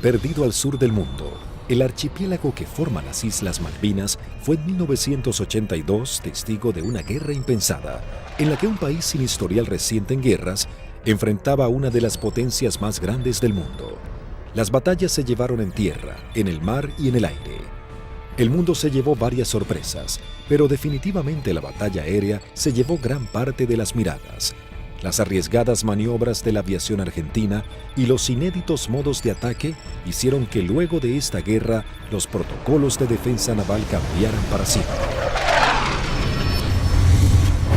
Perdido al sur del mundo, el archipiélago que forma las Islas Malvinas fue en 1982 testigo de una guerra impensada, en la que un país sin historial reciente en guerras enfrentaba a una de las potencias más grandes del mundo. Las batallas se llevaron en tierra, en el mar y en el aire. El mundo se llevó varias sorpresas, pero definitivamente la batalla aérea se llevó gran parte de las miradas. Las arriesgadas maniobras de la aviación argentina y los inéditos modos de ataque hicieron que luego de esta guerra los protocolos de defensa naval cambiaran para siempre.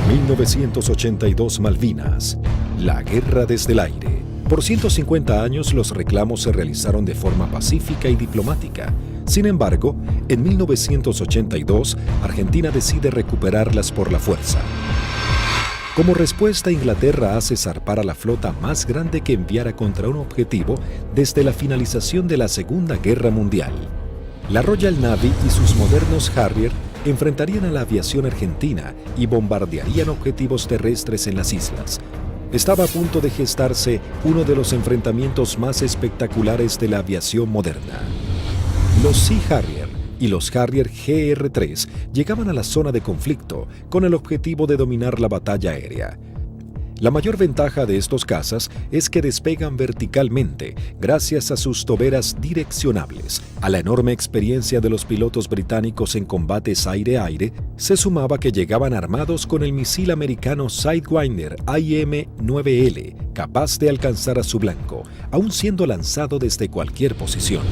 1982 Malvinas, la guerra desde el aire. Por 150 años los reclamos se realizaron de forma pacífica y diplomática. Sin embargo, en 1982, Argentina decide recuperarlas por la fuerza. Como respuesta, Inglaterra hace zarpar a la flota más grande que enviara contra un objetivo desde la finalización de la Segunda Guerra Mundial. La Royal Navy y sus modernos Harrier enfrentarían a la aviación argentina y bombardearían objetivos terrestres en las islas. Estaba a punto de gestarse uno de los enfrentamientos más espectaculares de la aviación moderna. Los Sea Harrier y los Harrier GR-3 llegaban a la zona de conflicto con el objetivo de dominar la batalla aérea. La mayor ventaja de estos cazas es que despegan verticalmente gracias a sus toberas direccionables. A la enorme experiencia de los pilotos británicos en combates aire-aire, se sumaba que llegaban armados con el misil americano Sidewinder AIM-9L, capaz de alcanzar a su blanco, aun siendo lanzado desde cualquier posición.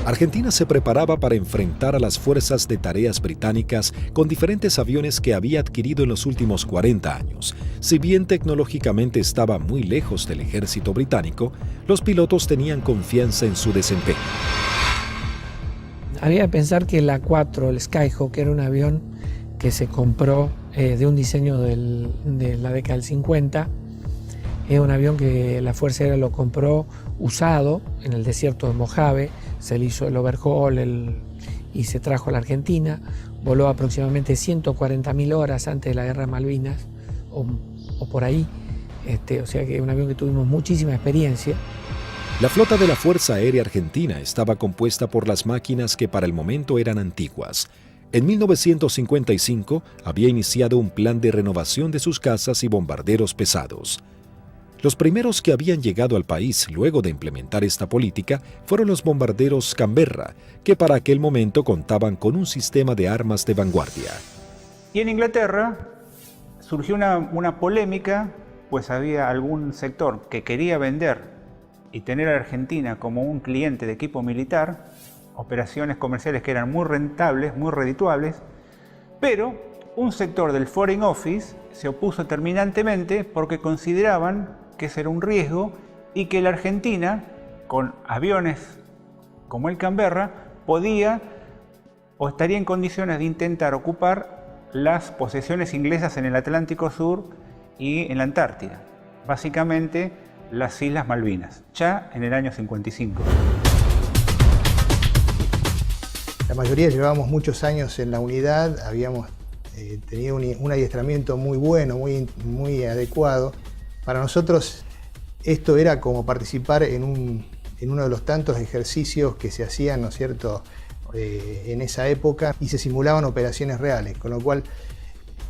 Argentina se preparaba para enfrentar a las fuerzas de tareas británicas con diferentes aviones que había adquirido en los últimos 40 años. Si bien tecnológicamente estaba muy lejos del ejército británico, los pilotos tenían confianza en su desempeño. Había que pensar que el A4, el Skyhawk, era un avión que se compró de un diseño de la década del 50. Es un avión que la Fuerza Aérea lo compró usado en el desierto de Mojave, se le hizo el overhaul y se trajo a la Argentina, voló aproximadamente 140.000 horas antes de la Guerra de Malvinas, o por ahí, o sea que es un avión que tuvimos muchísima experiencia. La flota de la Fuerza Aérea Argentina estaba compuesta por las máquinas que para el momento eran antiguas. En 1955 había iniciado un plan de renovación de sus cazas y bombarderos pesados. Los primeros que habían llegado al país luego de implementar esta política fueron los bombarderos Canberra, que para aquel momento contaban con un sistema de armas de vanguardia. Y en Inglaterra surgió una polémica, pues había algún sector que quería vender y tener a Argentina como un cliente de equipo militar, operaciones comerciales que eran muy rentables, muy redituables, pero un sector del Foreign Office se opuso terminantemente porque consideraban que ese era un riesgo y que la Argentina, con aviones como el Canberra, podía o estaría en condiciones de intentar ocupar las posesiones inglesas en el Atlántico Sur y en la Antártida, básicamente las Islas Malvinas, ya en el año 55. La mayoría llevábamos muchos años en la unidad, habíamos tenido un adiestramiento muy bueno, muy adecuado. Para nosotros esto era como participar en uno de los tantos ejercicios que se hacían, ¿no es cierto?, en esa época, y se simulaban operaciones reales, con lo cual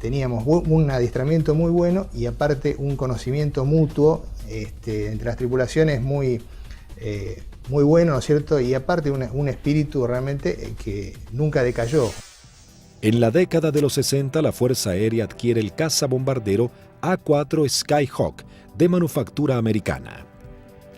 teníamos un adiestramiento muy bueno y aparte un conocimiento mutuo entre las tripulaciones muy bueno, ¿no es cierto?, y aparte un espíritu realmente que nunca decayó. En la década de los 60, la Fuerza Aérea adquiere el cazabombardero A4 Skyhawk de manufactura americana.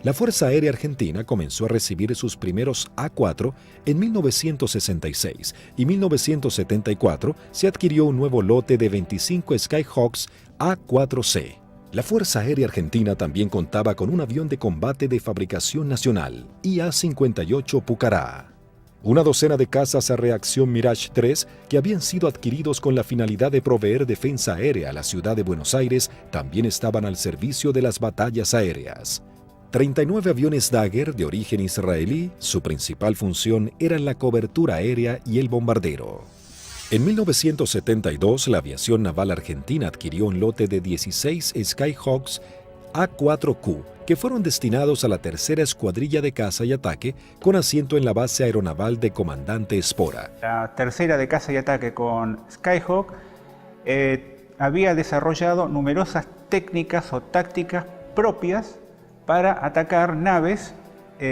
La Fuerza Aérea Argentina comenzó a recibir sus primeros A4 en 1966 y en 1974 se adquirió un nuevo lote de 25 Skyhawks A4C. La Fuerza Aérea Argentina también contaba con un avión de combate de fabricación nacional, IA-58 Pucará. Una docena de cazas a reacción Mirage 3 que habían sido adquiridos con la finalidad de proveer defensa aérea a la ciudad de Buenos Aires también estaban al servicio de las batallas aéreas. 39 aviones Dagger de origen israelí, su principal función era la cobertura aérea y el bombardero. En 1972, la aviación naval argentina adquirió un lote de 16 Skyhawks A4Q, que fueron destinados a la tercera escuadrilla de caza y ataque con asiento en la base aeronaval de Comandante Espora. La tercera de caza y ataque con Skyhawk había desarrollado numerosas técnicas o tácticas propias para atacar naves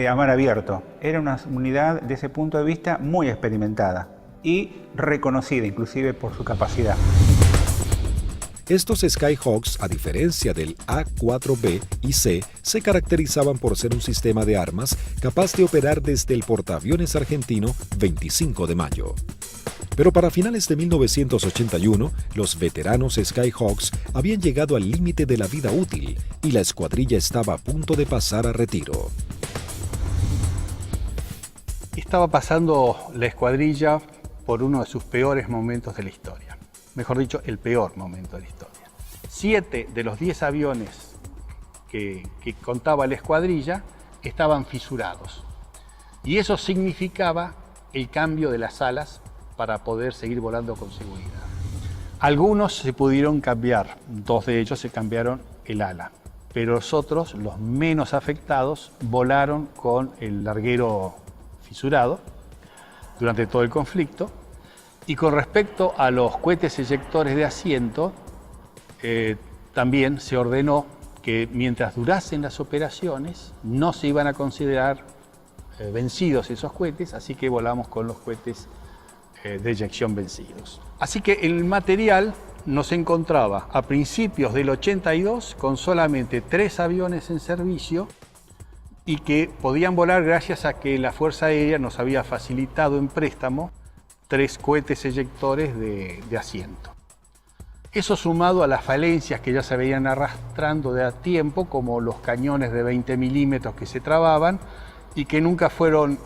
a mar abierto. Era una unidad desde ese punto de vista muy experimentada y reconocida inclusive por su capacidad. Estos Skyhawks, a diferencia del A4B y C, se caracterizaban por ser un sistema de armas capaz de operar desde el portaaviones argentino 25 de mayo. Pero para finales de 1981, los veteranos Skyhawks habían llegado al límite de la vida útil y la escuadrilla estaba a punto de pasar a retiro. Estaba pasando la escuadrilla por uno de sus peores momentos de la historia. Mejor dicho, el peor momento de la historia. 7 de los 10 aviones que contaba la escuadrilla estaban fisurados. Y eso significaba el cambio de las alas para poder seguir volando con seguridad. Algunos se pudieron cambiar, 2 de ellos se cambiaron el ala, pero los otros, los menos afectados, volaron con el larguero fisurado durante todo el conflicto. Y con respecto a los cohetes eyectores de asiento, también se ordenó que mientras durasen las operaciones no se iban a considerar vencidos esos cohetes, así que volamos con los cohetes de eyección vencidos. Así que el material nos encontraba a principios del 82 con solamente 3 aviones en servicio y que podían volar gracias a que la Fuerza Aérea nos había facilitado en préstamo 3 cohetes eyectores de asiento. Eso sumado a las falencias que ya se venían arrastrando de a tiempo, como los cañones de 20 milímetros que se trababan y que nunca fueron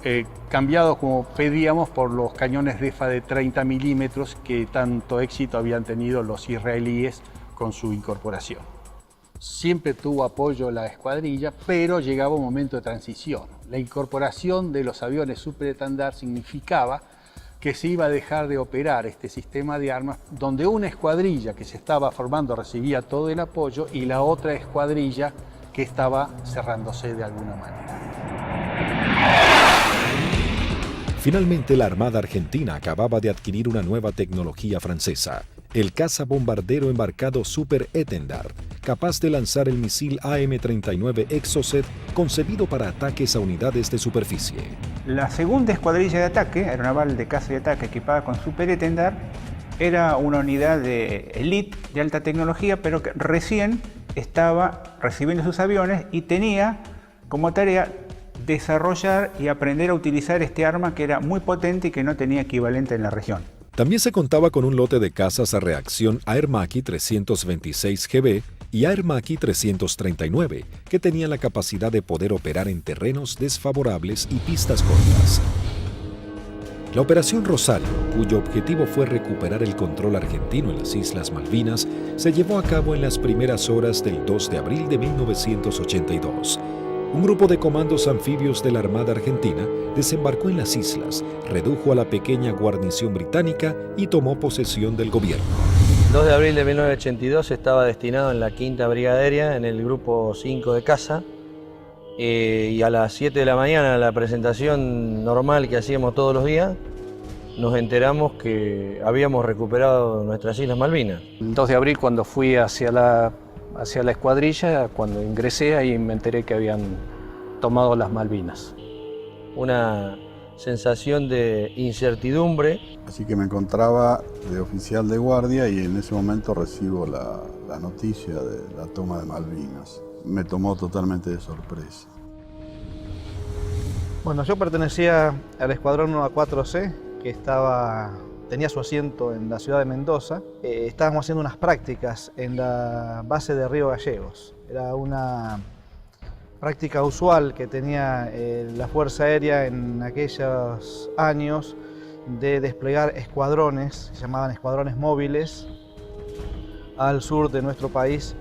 cambiados como pedíamos por los cañones DEFA de 30 milímetros que tanto éxito habían tenido los israelíes con su incorporación. Siempre tuvo apoyo la escuadrilla, pero llegaba un momento de transición. La incorporación de los aviones superestandar significaba que se iba a dejar de operar este sistema de armas, donde una escuadrilla que se estaba formando recibía todo el apoyo y la otra escuadrilla que estaba cerrándose de alguna manera. Finalmente, la Armada Argentina acababa de adquirir una nueva tecnología francesa, el caza bombardero embarcado Super Étendard, capaz de lanzar el misil AM-39 Exocet concebido para ataques a unidades de superficie. La segunda escuadrilla de ataque, aeronaval de caza y ataque equipada con Super Étendard, era una unidad de elite de alta tecnología, pero que recién estaba recibiendo sus aviones y tenía como tarea desarrollar y aprender a utilizar este arma que era muy potente y que no tenía equivalente en la región. También se contaba con un lote de cazas a reacción Air Macchi 326 GB y Air Macchi 339, que tenían la capacidad de poder operar en terrenos desfavorables y pistas cortas. La Operación Rosario, cuyo objetivo fue recuperar el control argentino en las Islas Malvinas, se llevó a cabo en las primeras horas del 2 de abril de 1982. Un grupo de comandos anfibios de la Armada Argentina desembarcó en las islas, redujo a la pequeña guarnición británica y tomó posesión del gobierno. 2 de abril de 1982 estaba destinado en la 5ª Brigada Aérea, en el grupo 5 de caza, y a las 7 de la mañana, la presentación normal que hacíamos todos los días, nos enteramos que habíamos recuperado nuestras Islas Malvinas. El 2 de abril, cuando fui hacia la escuadrilla, cuando ingresé, ahí me enteré que habían tomado las Malvinas. Una sensación de incertidumbre. Así que me encontraba de oficial de guardia y en ese momento recibo la noticia de la toma de Malvinas. Me tomó totalmente de sorpresa. Bueno, yo pertenecía al escuadrón 1A4C, que tenía su asiento en la ciudad de Mendoza. Estábamos haciendo unas prácticas en la base de Río Gallegos. Era una práctica usual que tenía la Fuerza Aérea en aquellos años de desplegar escuadrones, se llamaban escuadrones móviles, al sur de nuestro país,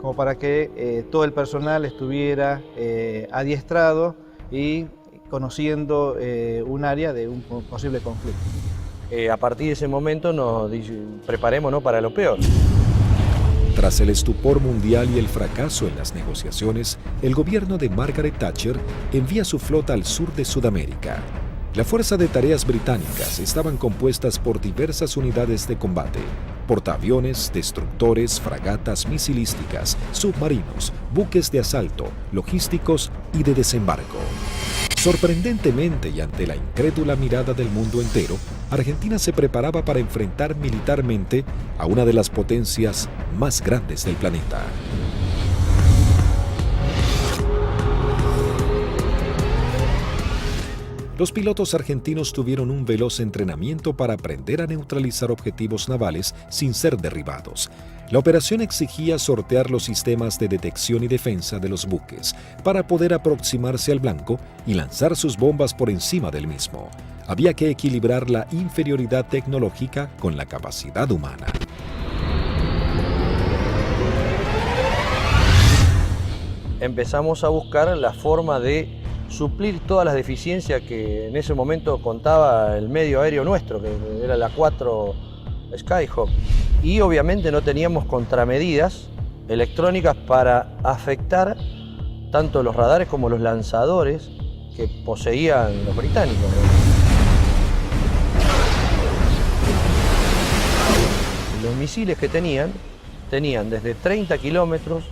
como para que todo el personal estuviera adiestrado y conociendo un área de un posible conflicto. A partir de ese momento nos preparemos, ¿no?, para lo peor. Tras el estupor mundial y el fracaso en las negociaciones, el gobierno de Margaret Thatcher envía su flota al sur de Sudamérica. La Fuerza de Tareas Británicas estaban compuestas por diversas unidades de combate, portaaviones, destructores, fragatas misilísticas, submarinos, buques de asalto, logísticos y de desembarco. Sorprendentemente y ante la incrédula mirada del mundo entero, Argentina se preparaba para enfrentar militarmente a una de las potencias más grandes del planeta. Los pilotos argentinos tuvieron un veloz entrenamiento para aprender a neutralizar objetivos navales sin ser derribados. La operación exigía sortear los sistemas de detección y defensa de los buques para poder aproximarse al blanco y lanzar sus bombas por encima del mismo. Había que equilibrar la inferioridad tecnológica con la capacidad humana. Empezamos a buscar la forma de suplir todas las deficiencias que en ese momento contaba el medio aéreo nuestro, que era la 4 Skyhawk. Y obviamente no teníamos contramedidas electrónicas para afectar tanto los radares como los lanzadores que poseían los británicos. Los misiles que tenían desde 30 kilómetros,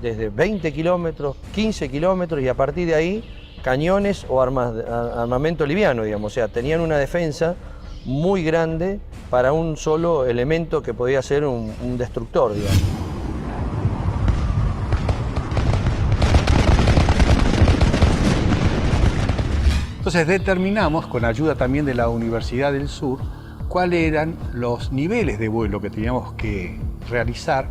desde 20 kilómetros, 15 kilómetros y a partir de ahí cañones o armamento liviano, digamos. O sea, tenían una defensa muy grande para un solo elemento que podía ser un destructor, digamos. Entonces determinamos, con ayuda también de la Universidad del Sur, cuáles eran los niveles de vuelo que teníamos que realizar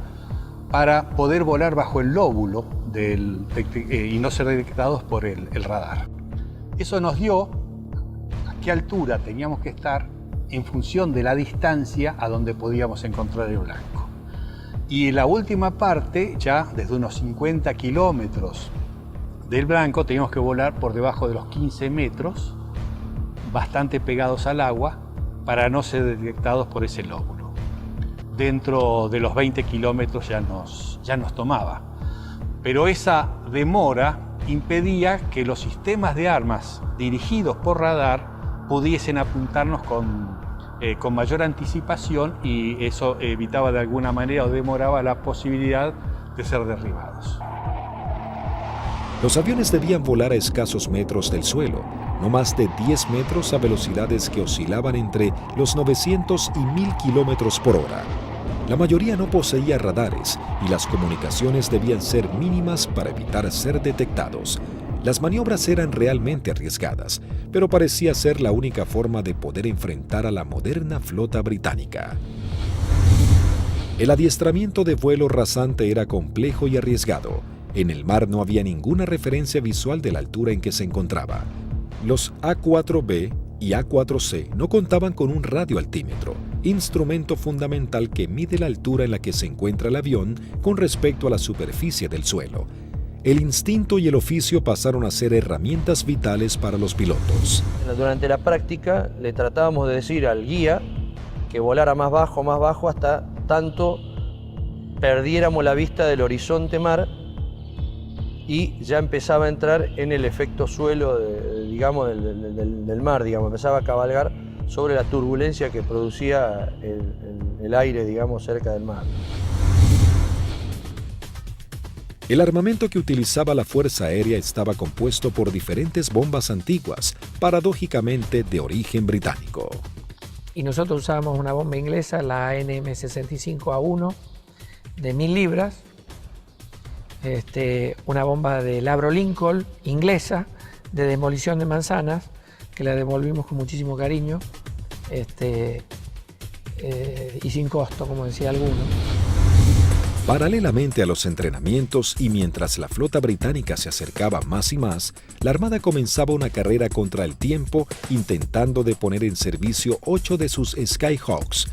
para poder volar bajo el lóbulo y no ser detectados por el radar. Eso nos dio a qué altura teníamos que estar en función de la distancia a donde podíamos encontrar el blanco. Y en la última parte, ya desde unos 50 kilómetros del blanco, teníamos que volar por debajo de los 15 metros, bastante pegados al agua, para no ser detectados por ese lóbulo. Dentro de los 20 kilómetros ya nos tomaba. Pero esa demora impedía que los sistemas de armas dirigidos por radar pudiesen apuntarnos con mayor anticipación, y eso evitaba de alguna manera o demoraba la posibilidad de ser derribados. Los aviones debían volar a escasos metros del suelo, no más de 10 metros a velocidades que oscilaban entre los 900 y 1000 kilómetros por hora. La mayoría no poseía radares y las comunicaciones debían ser mínimas para evitar ser detectados. Las maniobras eran realmente arriesgadas, pero parecía ser la única forma de poder enfrentar a la moderna flota británica. El adiestramiento de vuelo rasante era complejo y arriesgado. En el mar no había ninguna referencia visual de la altura en que se encontraba. Los A4B y A4C no contaban con un radioaltímetro, instrumento fundamental que mide la altura en la que se encuentra el avión con respecto a la superficie del suelo. El instinto y el oficio pasaron a ser herramientas vitales para los pilotos. Durante la práctica le tratábamos de decir al guía que volara más bajo, hasta tanto perdiéramos la vista del horizonte mar y ya empezaba a entrar en el efecto suelo, digamos, del mar, digamos, empezaba a cabalgar sobre la turbulencia que producía el aire, digamos, cerca del mar. El armamento que utilizaba la Fuerza Aérea estaba compuesto por diferentes bombas antiguas, paradójicamente de origen británico. Y nosotros usábamos una bomba inglesa, la NM65A1, de 1000 libras, una bomba del Avro Lincoln, inglesa, de demolición de manzanas, que la devolvimos con muchísimo cariño, y sin costo, como decía alguno. Paralelamente a los entrenamientos y mientras la flota británica se acercaba más y más, la Armada comenzaba una carrera contra el tiempo intentando de poner en servicio 8 de sus Skyhawks.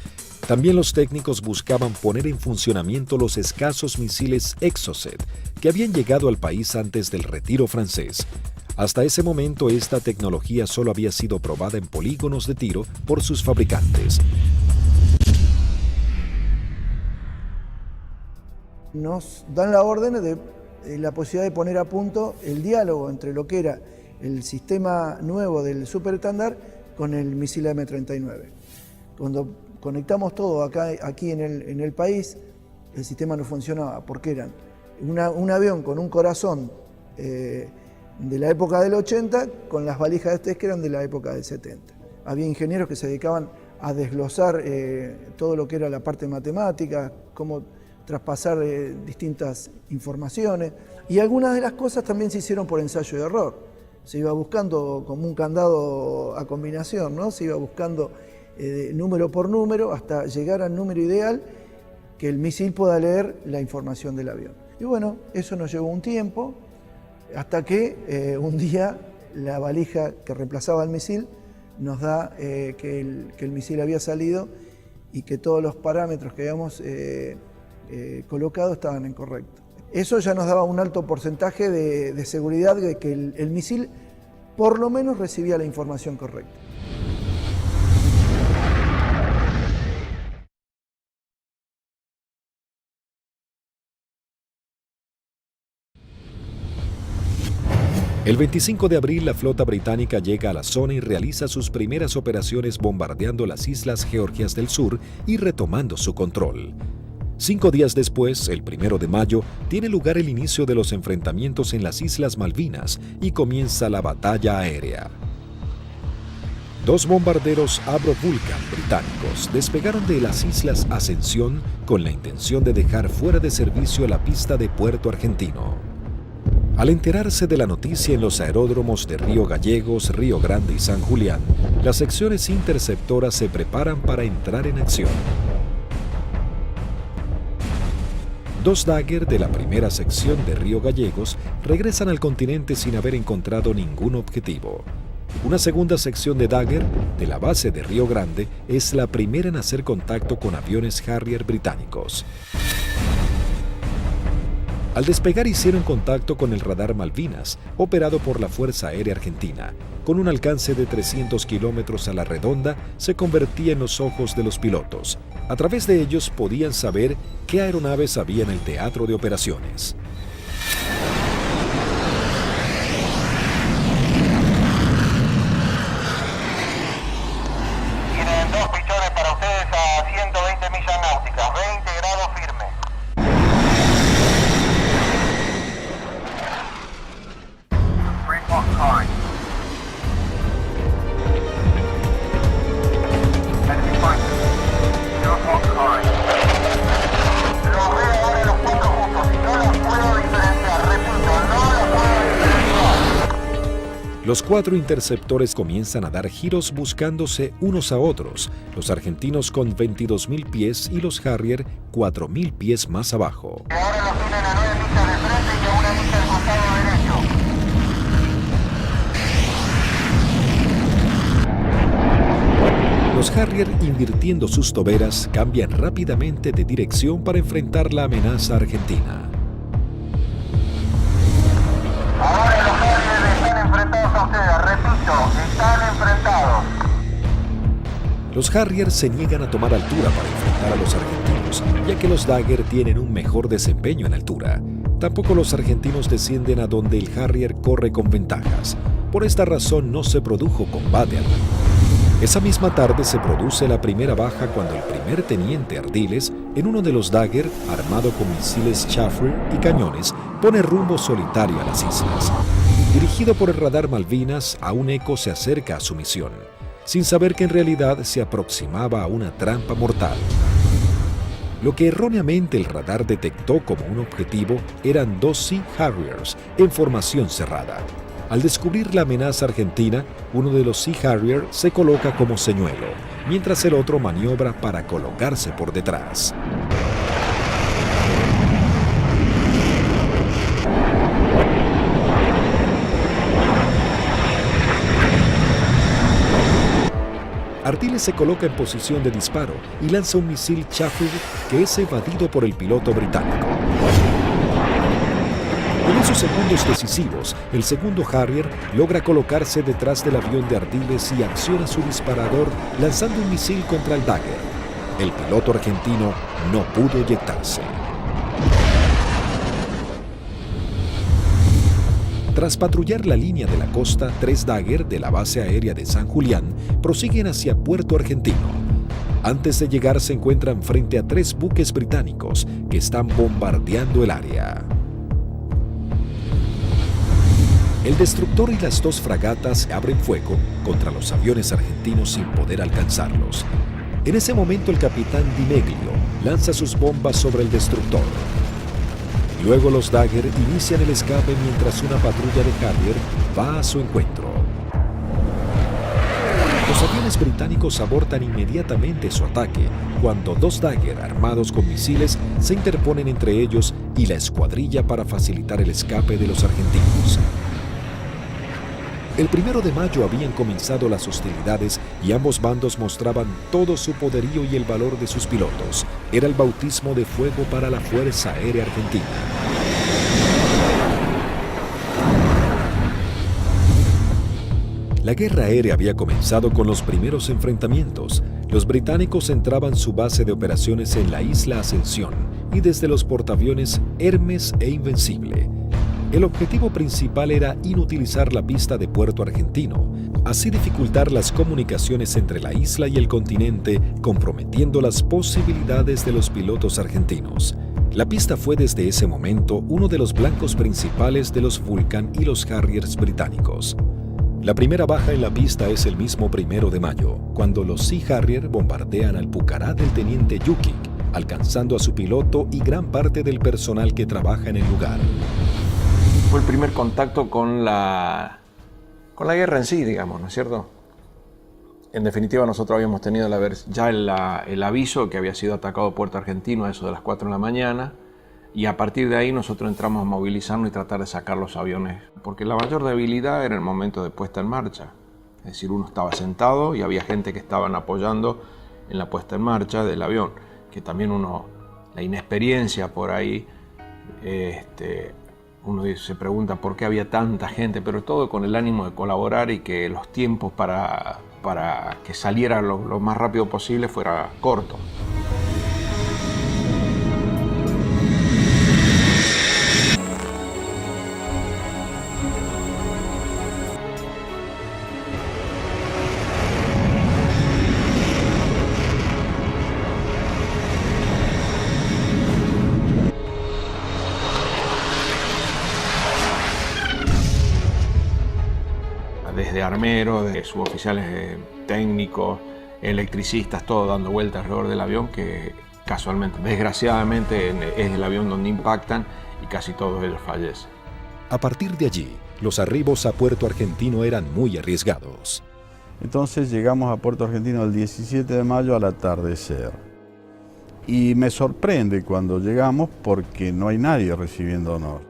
También los técnicos buscaban poner en funcionamiento los escasos misiles Exocet que habían llegado al país antes del retiro francés. Hasta ese momento esta tecnología solo había sido probada en polígonos de tiro por sus fabricantes. nos dan la orden de la posibilidad de poner a punto el diálogo entre lo que era el sistema nuevo del superestándar con el misil M39. Cuando conectamos todo aquí en el país, el sistema no funcionaba porque eran un avión con un corazón de la época del 80 con las valijas de test que eran de la época del 70. Había ingenieros que se dedicaban a desglosar todo lo que era la parte matemática, cómo traspasar distintas informaciones, y algunas de las cosas también se hicieron por ensayo y error. Se iba buscando como un candado a combinación, ¿no? Se iba buscando número por número hasta llegar al número ideal que el misil pueda leer la información del avión. Y bueno, eso nos llevó un tiempo, hasta que un día la valija que reemplazaba al misil nos da que el misil había salido y que todos los parámetros que habíamos colocado estaban incorrectos. Eso ya nos daba un alto porcentaje de seguridad de que el misil por lo menos recibía la información correcta. El 25 de abril la flota británica llega a la zona y realiza sus primeras operaciones bombardeando las islas Georgias del Sur y retomando su control. 5 días después, el 1 de mayo, tiene lugar el inicio de los enfrentamientos en las Islas Malvinas y comienza la batalla aérea. 2 bombarderos Avro Vulcan británicos despegaron de las Islas Ascensión con la intención de dejar fuera de servicio la pista de Puerto Argentino. Al enterarse de la noticia en los aeródromos de Río Gallegos, Río Grande y San Julián, las secciones interceptoras se preparan para entrar en acción. 2 Dagger de la primera sección de Río Gallegos regresan al continente sin haber encontrado ningún objetivo. Una segunda sección de Dagger de la base de Río Grande es la primera en hacer contacto con aviones Harrier británicos. Al despegar hicieron contacto con el radar Malvinas, operado por la Fuerza Aérea Argentina. Con un alcance de 300 kilómetros a la redonda, se convertía en los ojos de los pilotos. A través de ellos podían saber qué aeronaves había en el teatro de operaciones. Tienen 2 pichones para ustedes a 120 millas náuticas, 20 grados firme. Los 4 interceptores comienzan a dar giros buscándose unos a otros, los argentinos con 22.000 pies y los Harrier 4.000 pies más abajo. Ahora los tienen a 9 millas de frente y a 1 milla del costado derecho. Los Harrier, invirtiendo sus toberas, cambian rápidamente de dirección para enfrentar la amenaza argentina. Ahora los Harrier están enfrentados a ustedes, repito, están enfrentados. Los Harrier se niegan a tomar altura para enfrentar a los argentinos, ya que los Dagger tienen un mejor desempeño en altura. Tampoco los argentinos descienden a donde el Harrier corre con ventajas. Por esta razón no se produjo combate alguno. Esa misma tarde se produce la primera baja cuando el primer teniente Ardiles, en uno de los Dagger, armado con misiles Chaffir y cañones, pone rumbo solitario a las islas. Dirigido por el radar Malvinas, a un eco se acerca a su misión, sin saber que en realidad se aproximaba a una trampa mortal. Lo que erróneamente el radar detectó como un objetivo eran 2 Sea Harriers en formación cerrada. Al descubrir la amenaza argentina, uno de los Sea Harrier se coloca como señuelo, mientras el otro maniobra para colocarse por detrás. Ardiles se coloca en posición de disparo y lanza un misil Chaffir que es evadido por el piloto británico. En esos segundos decisivos, el segundo Harrier logra colocarse detrás del avión de Ardiles y acciona su disparador lanzando un misil contra el Dagger. El piloto argentino no pudo eyectarse. Tras patrullar la línea de la costa, 3 Dagger de la base aérea de San Julián prosiguen hacia Puerto Argentino. Antes de llegar se encuentran frente a 3 buques británicos que están bombardeando el área. El destructor y las 2 fragatas abren fuego contra los aviones argentinos sin poder alcanzarlos. En ese momento el capitán Di Meglio lanza sus bombas sobre el destructor. Luego los Dagger inician el escape mientras una patrulla de Harrier va a su encuentro. Los aviones británicos abortan inmediatamente su ataque cuando 2 Dagger armados con misiles se interponen entre ellos y la escuadrilla para facilitar el escape de los argentinos. El 1 de mayo habían comenzado las hostilidades y ambos bandos mostraban todo su poderío y el valor de sus pilotos. Era el bautismo de fuego para la Fuerza Aérea Argentina. La guerra aérea había comenzado con los primeros enfrentamientos. Los británicos entraban su base de operaciones en la isla Ascensión y desde los portaaviones Hermes e Invencible. El objetivo principal era inutilizar la pista de Puerto Argentino, así dificultar las comunicaciones entre la isla y el continente, comprometiendo las posibilidades de los pilotos argentinos. La pista fue desde ese momento uno de los blancos principales de los Vulcan y los Harriers británicos. La primera baja en la pista es el mismo 1 de mayo, cuando los Sea Harrier bombardean al Pucará del teniente Yukik, alcanzando a su piloto y gran parte del personal que trabaja en el lugar. Fue el primer contacto con la guerra en sí, digamos, ¿no es cierto? En definitiva, nosotros habíamos tenido ya el aviso que había sido atacado Puerto Argentino a eso de las 4 de la mañana, y a partir de ahí nosotros entramos a movilizarnos y tratar de sacar los aviones, porque la mayor debilidad era el momento de puesta en marcha. Es decir, uno estaba sentado y había gente que estaban apoyando en la puesta en marcha del avión, que también la inexperiencia por ahí, uno se pregunta por qué había tanta gente, pero todo con el ánimo de colaborar y que los tiempos para que saliera lo más rápido posible fuera corto. Desde armeros, de suboficiales técnicos, electricistas, todo dando vueltas alrededor del avión, que casualmente, desgraciadamente, es el avión donde impactan y casi todos ellos fallecen. A partir de allí, los arribos a Puerto Argentino eran muy arriesgados. Entonces llegamos a Puerto Argentino el 17 de mayo al atardecer. Y me sorprende cuando llegamos porque no hay nadie recibiéndonos.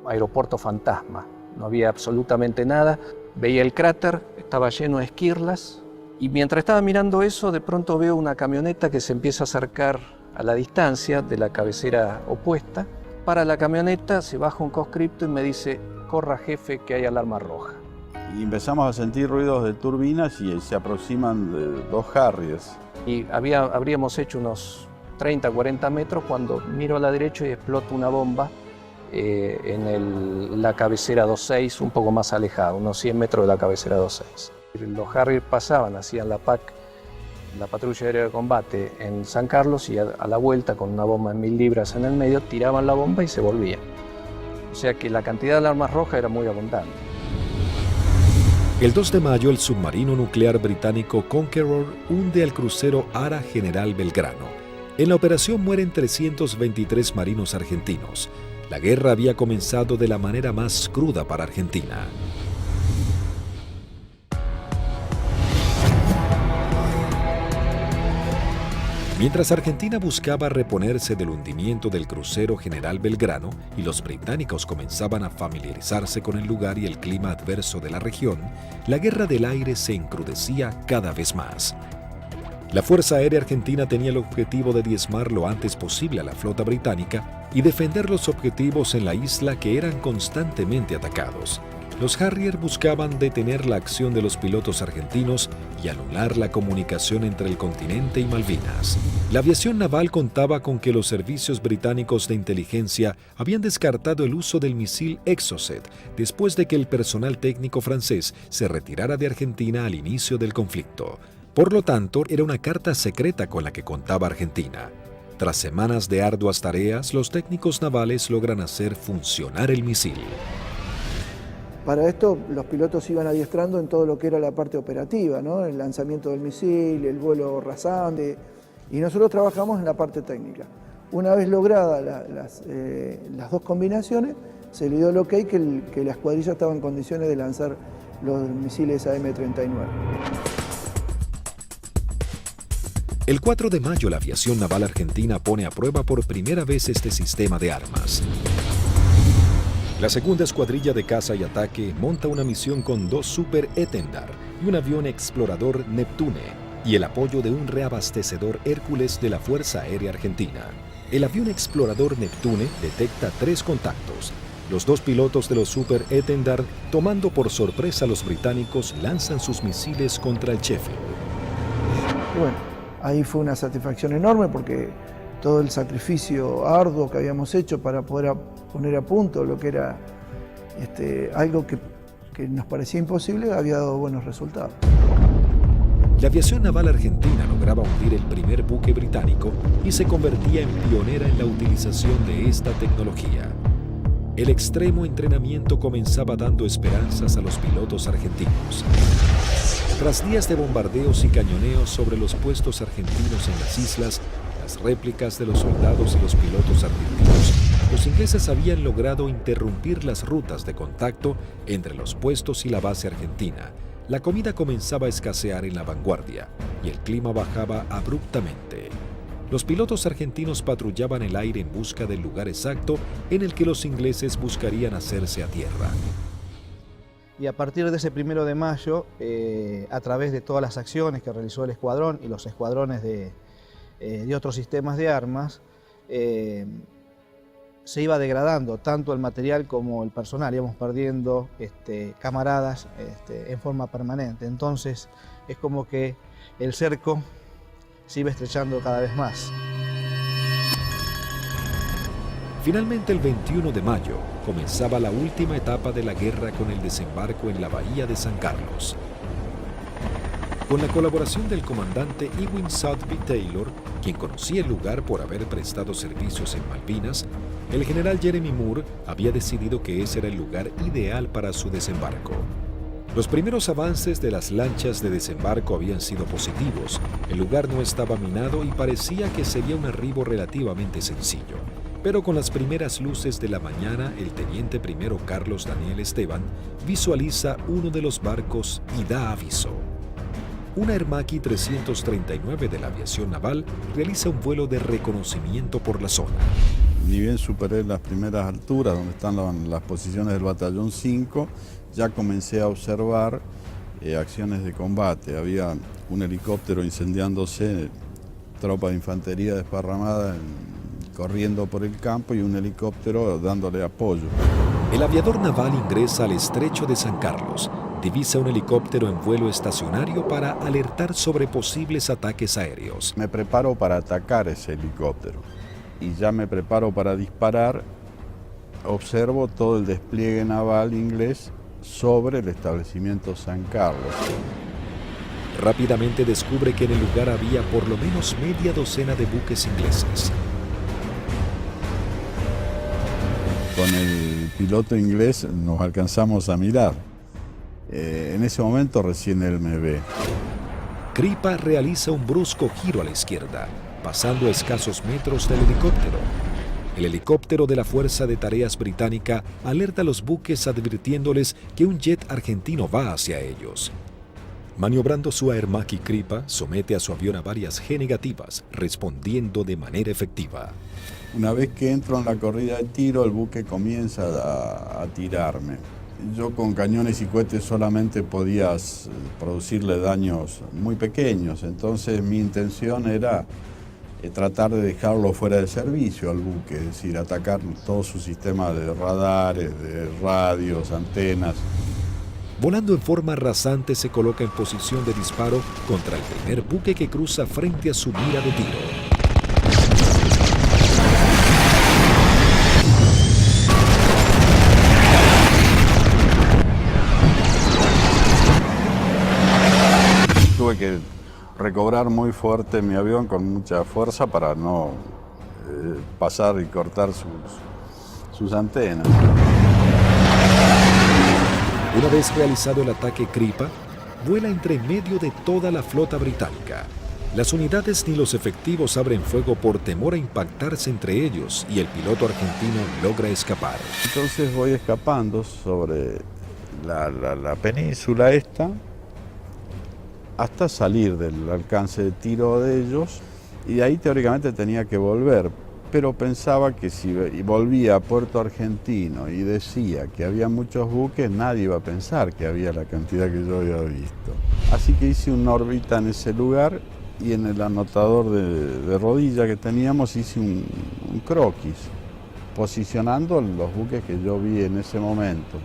Aeropuerto fantasma, no había absolutamente nada. Veía el cráter, estaba lleno de esquirlas, y mientras estaba mirando eso, de pronto veo una camioneta que se empieza a acercar a la distancia de la cabecera opuesta. Para la camioneta, se baja un conscripto y me dice: corra jefe, que hay alarma roja. Y empezamos a sentir ruidos de turbinas y se aproximan 2 Harriers. Y habríamos hecho unos 30, 40 metros cuando miro a la derecha y explota una bomba en la cabecera 26, un poco más alejada, unos 100 metros de la cabecera 26. Los Harrier pasaban, hacían la PAC, la patrulla aérea de combate en San Carlos, y a la vuelta con una bomba de 1000 libras en el medio, tiraban la bomba y se volvían. O sea que la cantidad de alarmas rojas era muy abundante. El 2 de mayo, el submarino nuclear británico Conqueror hunde al crucero Ara General Belgrano. En la operación mueren 323 marinos argentinos. La guerra había comenzado de la manera más cruda para Argentina. Mientras Argentina buscaba reponerse del hundimiento del crucero General Belgrano y los británicos comenzaban a familiarizarse con el lugar y el clima adverso de la región, la guerra del aire se encrudecía cada vez más. La Fuerza Aérea Argentina tenía el objetivo de diezmar lo antes posible a la flota británica y defender los objetivos en la isla que eran constantemente atacados. Los Harrier buscaban detener la acción de los pilotos argentinos y anular la comunicación entre el continente y Malvinas. La aviación naval contaba con que los servicios británicos de inteligencia habían descartado el uso del misil Exocet después de que el personal técnico francés se retirara de Argentina al inicio del conflicto. Por lo tanto, era una carta secreta con la que contaba Argentina. Tras semanas de arduas tareas, los técnicos navales logran hacer funcionar el misil. Para esto, los pilotos iban adiestrando en todo lo que era la parte operativa, ¿no? El lanzamiento del misil, el vuelo rasante, y nosotros trabajamos en la parte técnica. Una vez logradas las dos combinaciones, se le dio el ok que la escuadrilla estaba en condiciones de lanzar los misiles AM-39. El 4 de mayo, la aviación naval argentina pone a prueba por primera vez este sistema de armas. La segunda escuadrilla de caza y ataque monta una misión con 2 Super Etendard y un avión explorador Neptune y el apoyo de un reabastecedor Hércules de la Fuerza Aérea Argentina. El avión explorador Neptune detecta 3 contactos. Los 2 pilotos de los Super Etendard, tomando por sorpresa a los británicos, lanzan sus misiles contra el Sheffield. Bueno, ahí fue una satisfacción enorme porque todo el sacrificio arduo que habíamos hecho para poder poner a punto lo que era algo que nos parecía imposible, había dado buenos resultados. La aviación naval argentina lograba hundir el primer buque británico y se convertía en pionera en la utilización de esta tecnología. El extremo entrenamiento comenzaba dando esperanzas a los pilotos argentinos. Tras días de bombardeos y cañoneos sobre los puestos argentinos en las islas, las réplicas de los soldados y los pilotos argentinos, los ingleses habían logrado interrumpir las rutas de contacto entre los puestos y la base argentina. La comida comenzaba a escasear en la vanguardia y el clima bajaba abruptamente. Los pilotos argentinos patrullaban el aire en busca del lugar exacto en el que los ingleses buscarían hacerse a tierra. Y a partir de ese 1 de mayo, a través de todas las acciones que realizó el escuadrón y los escuadrones de otros sistemas de armas, se iba degradando tanto el material como el personal, íbamos perdiendo camaradas en forma permanente. Entonces es como que el cerco se iba estrechando cada vez más. Finalmente, el 21 de mayo, comenzaba la última etapa de la guerra con el desembarco en la bahía de San Carlos. Con la colaboración del comandante Ewing Southby Taylor, quien conocía el lugar por haber prestado servicios en Malvinas, el general Jeremy Moore había decidido que ese era el lugar ideal para su desembarco. Los primeros avances de las lanchas de desembarco habían sido positivos, el lugar no estaba minado y parecía que sería un arribo relativamente sencillo. Pero con las primeras luces de la mañana, el teniente primero Carlos Daniel Esteban visualiza uno de los barcos y da aviso. Una Aermacchi 339 de la aviación naval realiza un vuelo de reconocimiento por la zona. Ni bien superé las primeras alturas, donde están las posiciones del batallón 5, ya comencé a observar acciones de combate. Había un helicóptero incendiándose, tropa de infantería desparramada corriendo por el campo y un helicóptero dándole apoyo. El aviador naval ingresa al estrecho de San Carlos, divisa un helicóptero en vuelo estacionario para alertar sobre posibles ataques aéreos. Me preparo para atacar ese helicóptero y ya me preparo para disparar. Observo todo el despliegue naval inglés sobre el establecimiento San Carlos. Rápidamente descubre que en el lugar había por lo menos media docena de buques ingleses. Con el piloto inglés nos alcanzamos a mirar. En ese momento recién él me ve. Kripa realiza un brusco giro a la izquierda, pasando a escasos metros del helicóptero. El helicóptero de la Fuerza de Tareas Británica alerta a los buques advirtiéndoles que un jet argentino va hacia ellos. Maniobrando su Aermacchi, Kripa somete a su avión a varias G negativas, respondiendo de manera efectiva. Una vez que entro en la corrida de tiro, el buque comienza a tirarme. Yo con cañones y cohetes solamente podía producirle daños muy pequeños, entonces mi intención era tratar de dejarlo fuera de servicio al buque, es decir, atacar todo su sistema de radares, de radios, antenas. Volando en forma rasante se coloca en posición de disparo contra el primer buque que cruza frente a su mira de tiro. Tuve que recobrar muy fuerte mi avión con mucha fuerza para no pasar y cortar sus antenas. Una vez realizado el ataque Kripa, vuela entre medio de toda la flota británica. Las unidades ni los efectivos abren fuego por temor a impactarse entre ellos y el piloto argentino logra escapar. Entonces voy escapando sobre la península esta hasta salir del alcance de tiro de ellos, y de ahí teóricamente tenía que volver, pero pensaba que si volvía a Puerto Argentino y decía que había muchos buques, nadie iba a pensar que había la cantidad que yo había visto. Así que hice una órbita en ese lugar y en el anotador de rodilla que teníamos hice un croquis, posicionando los buques que yo vi en ese momento.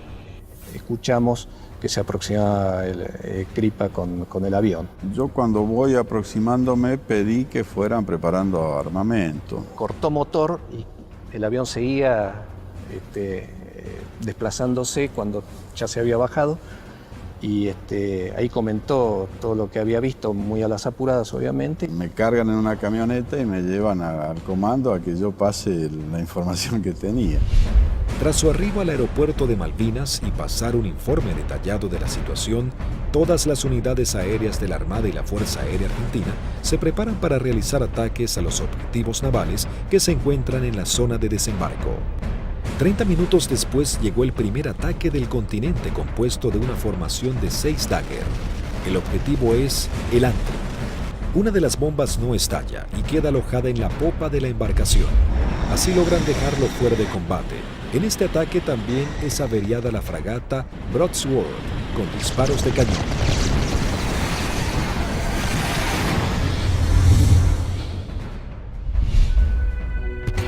Escuchamos que se aproximaba el Kripa con el avión. Yo cuando voy aproximándome pedí que fueran preparando armamento. Cortó motor y el avión seguía desplazándose cuando ya se había bajado, y ahí comentó todo lo que había visto, muy a las apuradas obviamente. Me cargan en una camioneta y me llevan al comando a que yo pase la información que tenía. Tras su arribo al aeropuerto de Malvinas y pasar un informe detallado de la situación, todas las unidades aéreas de la Armada y la Fuerza Aérea Argentina se preparan para realizar ataques a los objetivos navales que se encuentran en la zona de desembarco. 30 minutos después llegó el primer ataque del continente compuesto de una formación de 6 Dagger. El objetivo es el Antrim. Una de las bombas no estalla y queda alojada en la popa de la embarcación. Así logran dejarlo fuera de combate. En este ataque también es averiada la fragata Broadsword con disparos de cañón.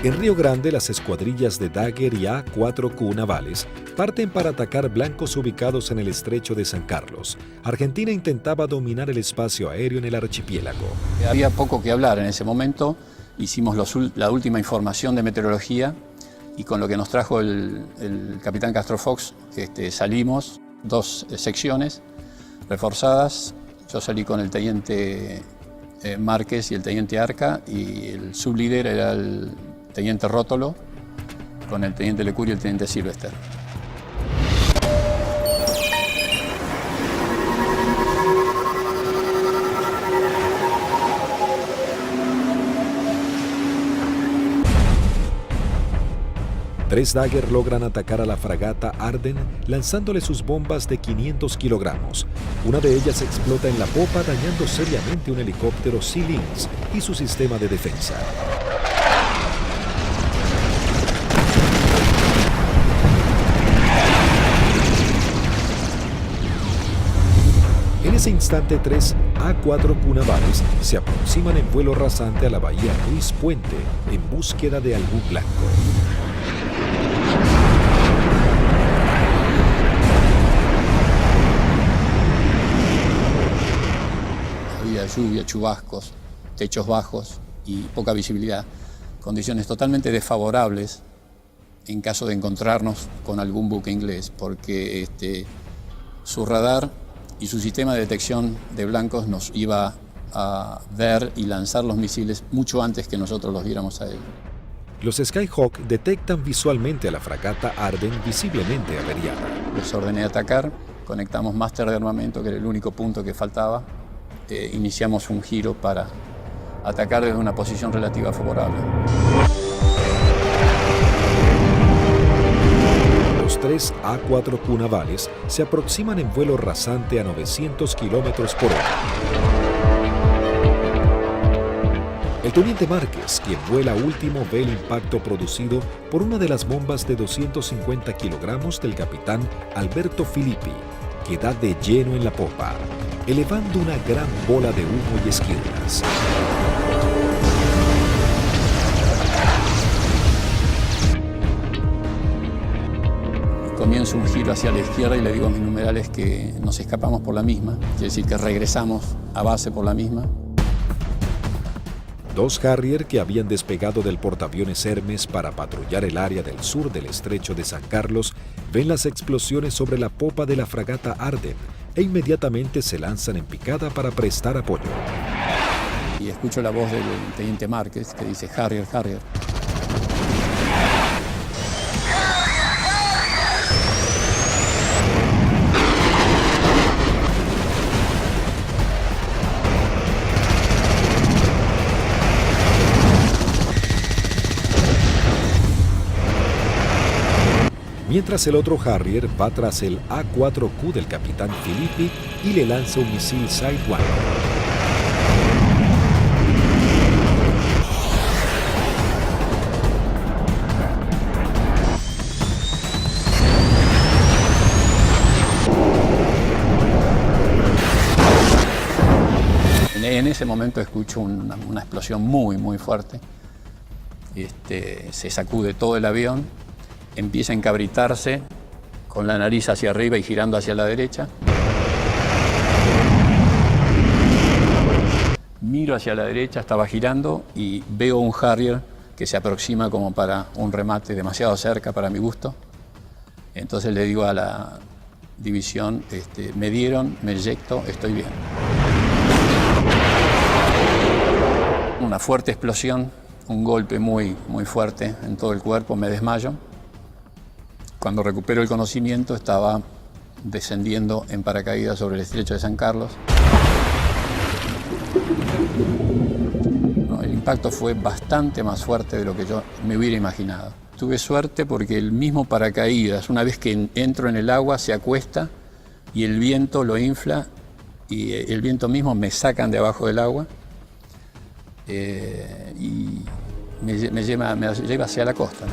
En Río Grande, las escuadrillas de Dagger y A-4Q navales parten para atacar blancos ubicados en el estrecho de San Carlos. Argentina intentaba dominar el espacio aéreo en el archipiélago. Había poco que hablar en ese momento. Hicimos la última información de meteorología y con lo que nos trajo el capitán Castro Fox, salimos 2 secciones reforzadas. Yo salí con el teniente Márquez y el teniente Arca, y el sublíder era el teniente Rótolo, con el teniente Lecuri y el teniente Silvester. Tres Dagger logran atacar a la fragata Arden lanzándole sus bombas de 500 kilogramos. Una de ellas explota en la popa dañando seriamente un helicóptero Sea Lynx y su sistema de defensa. En ese instante, 3 A-4Q navales se aproximan en vuelo rasante a la bahía Ruiz Puente en búsqueda de algún blanco. Había lluvia, chubascos, techos bajos y poca visibilidad, condiciones totalmente desfavorables en caso de encontrarnos con algún buque inglés, porque su radar y su sistema de detección de blancos nos iba a ver y lanzar los misiles mucho antes que nosotros los viéramos a él. Los Skyhawk detectan visualmente a la fragata Arden visiblemente averiada. Les ordené atacar, conectamos máster de armamento, que era el único punto que faltaba. Iniciamos un giro para atacar desde una posición relativa favorable. Los 3 A-4Q navales se aproximan en vuelo rasante a 900 kilómetros por hora. El teniente Márquez, quien vuela último, ve el impacto producido por una de las bombas de 250 kilogramos del capitán Alberto Filippi, que da de lleno en la popa, elevando una gran bola de humo y esquirlas. comienzo un giro hacia la izquierda y le digo a mis numerales que nos escapamos por la misma, quiere decir que regresamos a base por la misma. Dos Harrier que habían despegado del portaaviones Hermes para patrullar el área del sur del estrecho de San Carlos ven las explosiones sobre la popa de la fragata Arden e inmediatamente se lanzan en picada para prestar apoyo. Y escucho la voz del teniente Márquez que dice Harrier, Harrier. Mientras el otro Harrier va tras el A4Q del capitán Filippi y le lanza un misil Sidewinder. En ese momento escucho una explosión muy fuerte. Se sacude todo el avión, empieza a encabritarse con la nariz hacia arriba y girando hacia la derecha. Miro hacia la derecha, estaba girando y veo un Harrier que se aproxima como para un remate demasiado cerca para mi gusto. Entonces le digo a la división, me dieron, me eyecto, estoy bien. Una fuerte explosión, un golpe muy fuerte en todo el cuerpo, me desmayo. Cuando recupero el conocimiento estaba descendiendo en paracaídas sobre el estrecho de San Carlos. El impacto fue bastante más fuerte de lo que yo me hubiera imaginado. Tuve suerte porque el mismo paracaídas, una vez que entro en el agua, se acuesta y el viento lo infla y el viento mismo me sacan de abajo del agua y me lleva hacia la costa.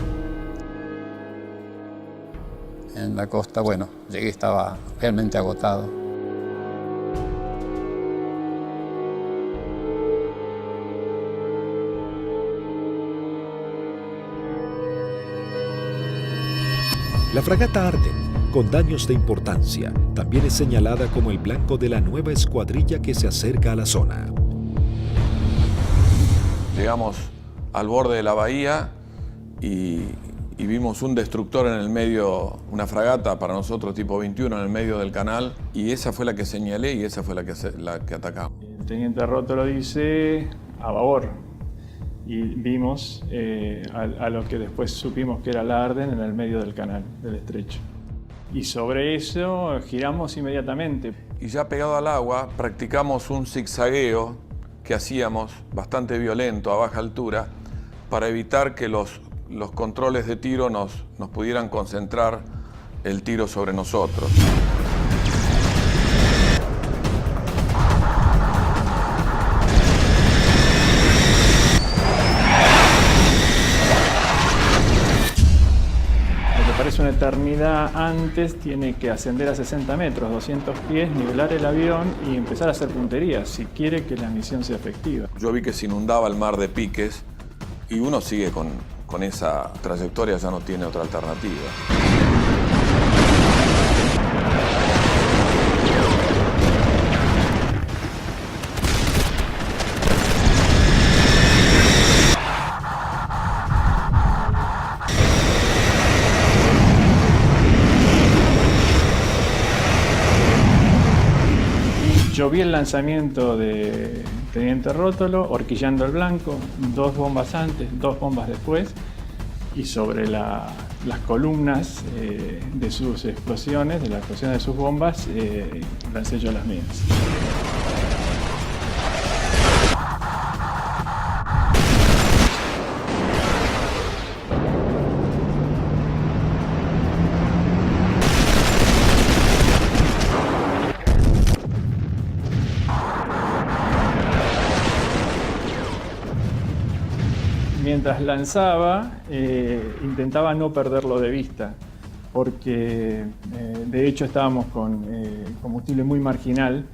En la costa, bueno, llegué, estaba realmente agotado. La fragata Arden, con daños de importancia, también es señalada como el blanco de la nueva escuadrilla que se acerca a la zona. Llegamos al borde de la bahía y vimos un destructor en el medio, una fragata para nosotros tipo 21 en el medio del canal, y esa fue la que señalé y esa fue la que atacamos. El teniente Rótolo dice a babor y vimos a lo que después supimos que era la Arden en el medio del canal, del estrecho. Y sobre eso giramos inmediatamente. Y ya pegado al agua practicamos un zigzagueo que hacíamos bastante violento a baja altura para evitar que los controles de tiro nos pudieran concentrar el tiro sobre nosotros. Lo que parece una eternidad antes tiene que ascender a 60 metros, 200 pies, nivelar el avión y empezar a hacer puntería si quiere que la misión sea efectiva. Yo vi que se inundaba el mar de piques y uno sigue con esa trayectoria, ya no tiene otra alternativa. Yo vi el lanzamiento de teniente Rótolo, horquillando el blanco, 2 bombas antes, 2 bombas después, y sobre las columnas de sus explosiones, de las explosiones de sus bombas, lancé yo las mías. Mientras lanzaba, intentaba no perderlo de vista, porque de hecho estábamos con combustible muy marginal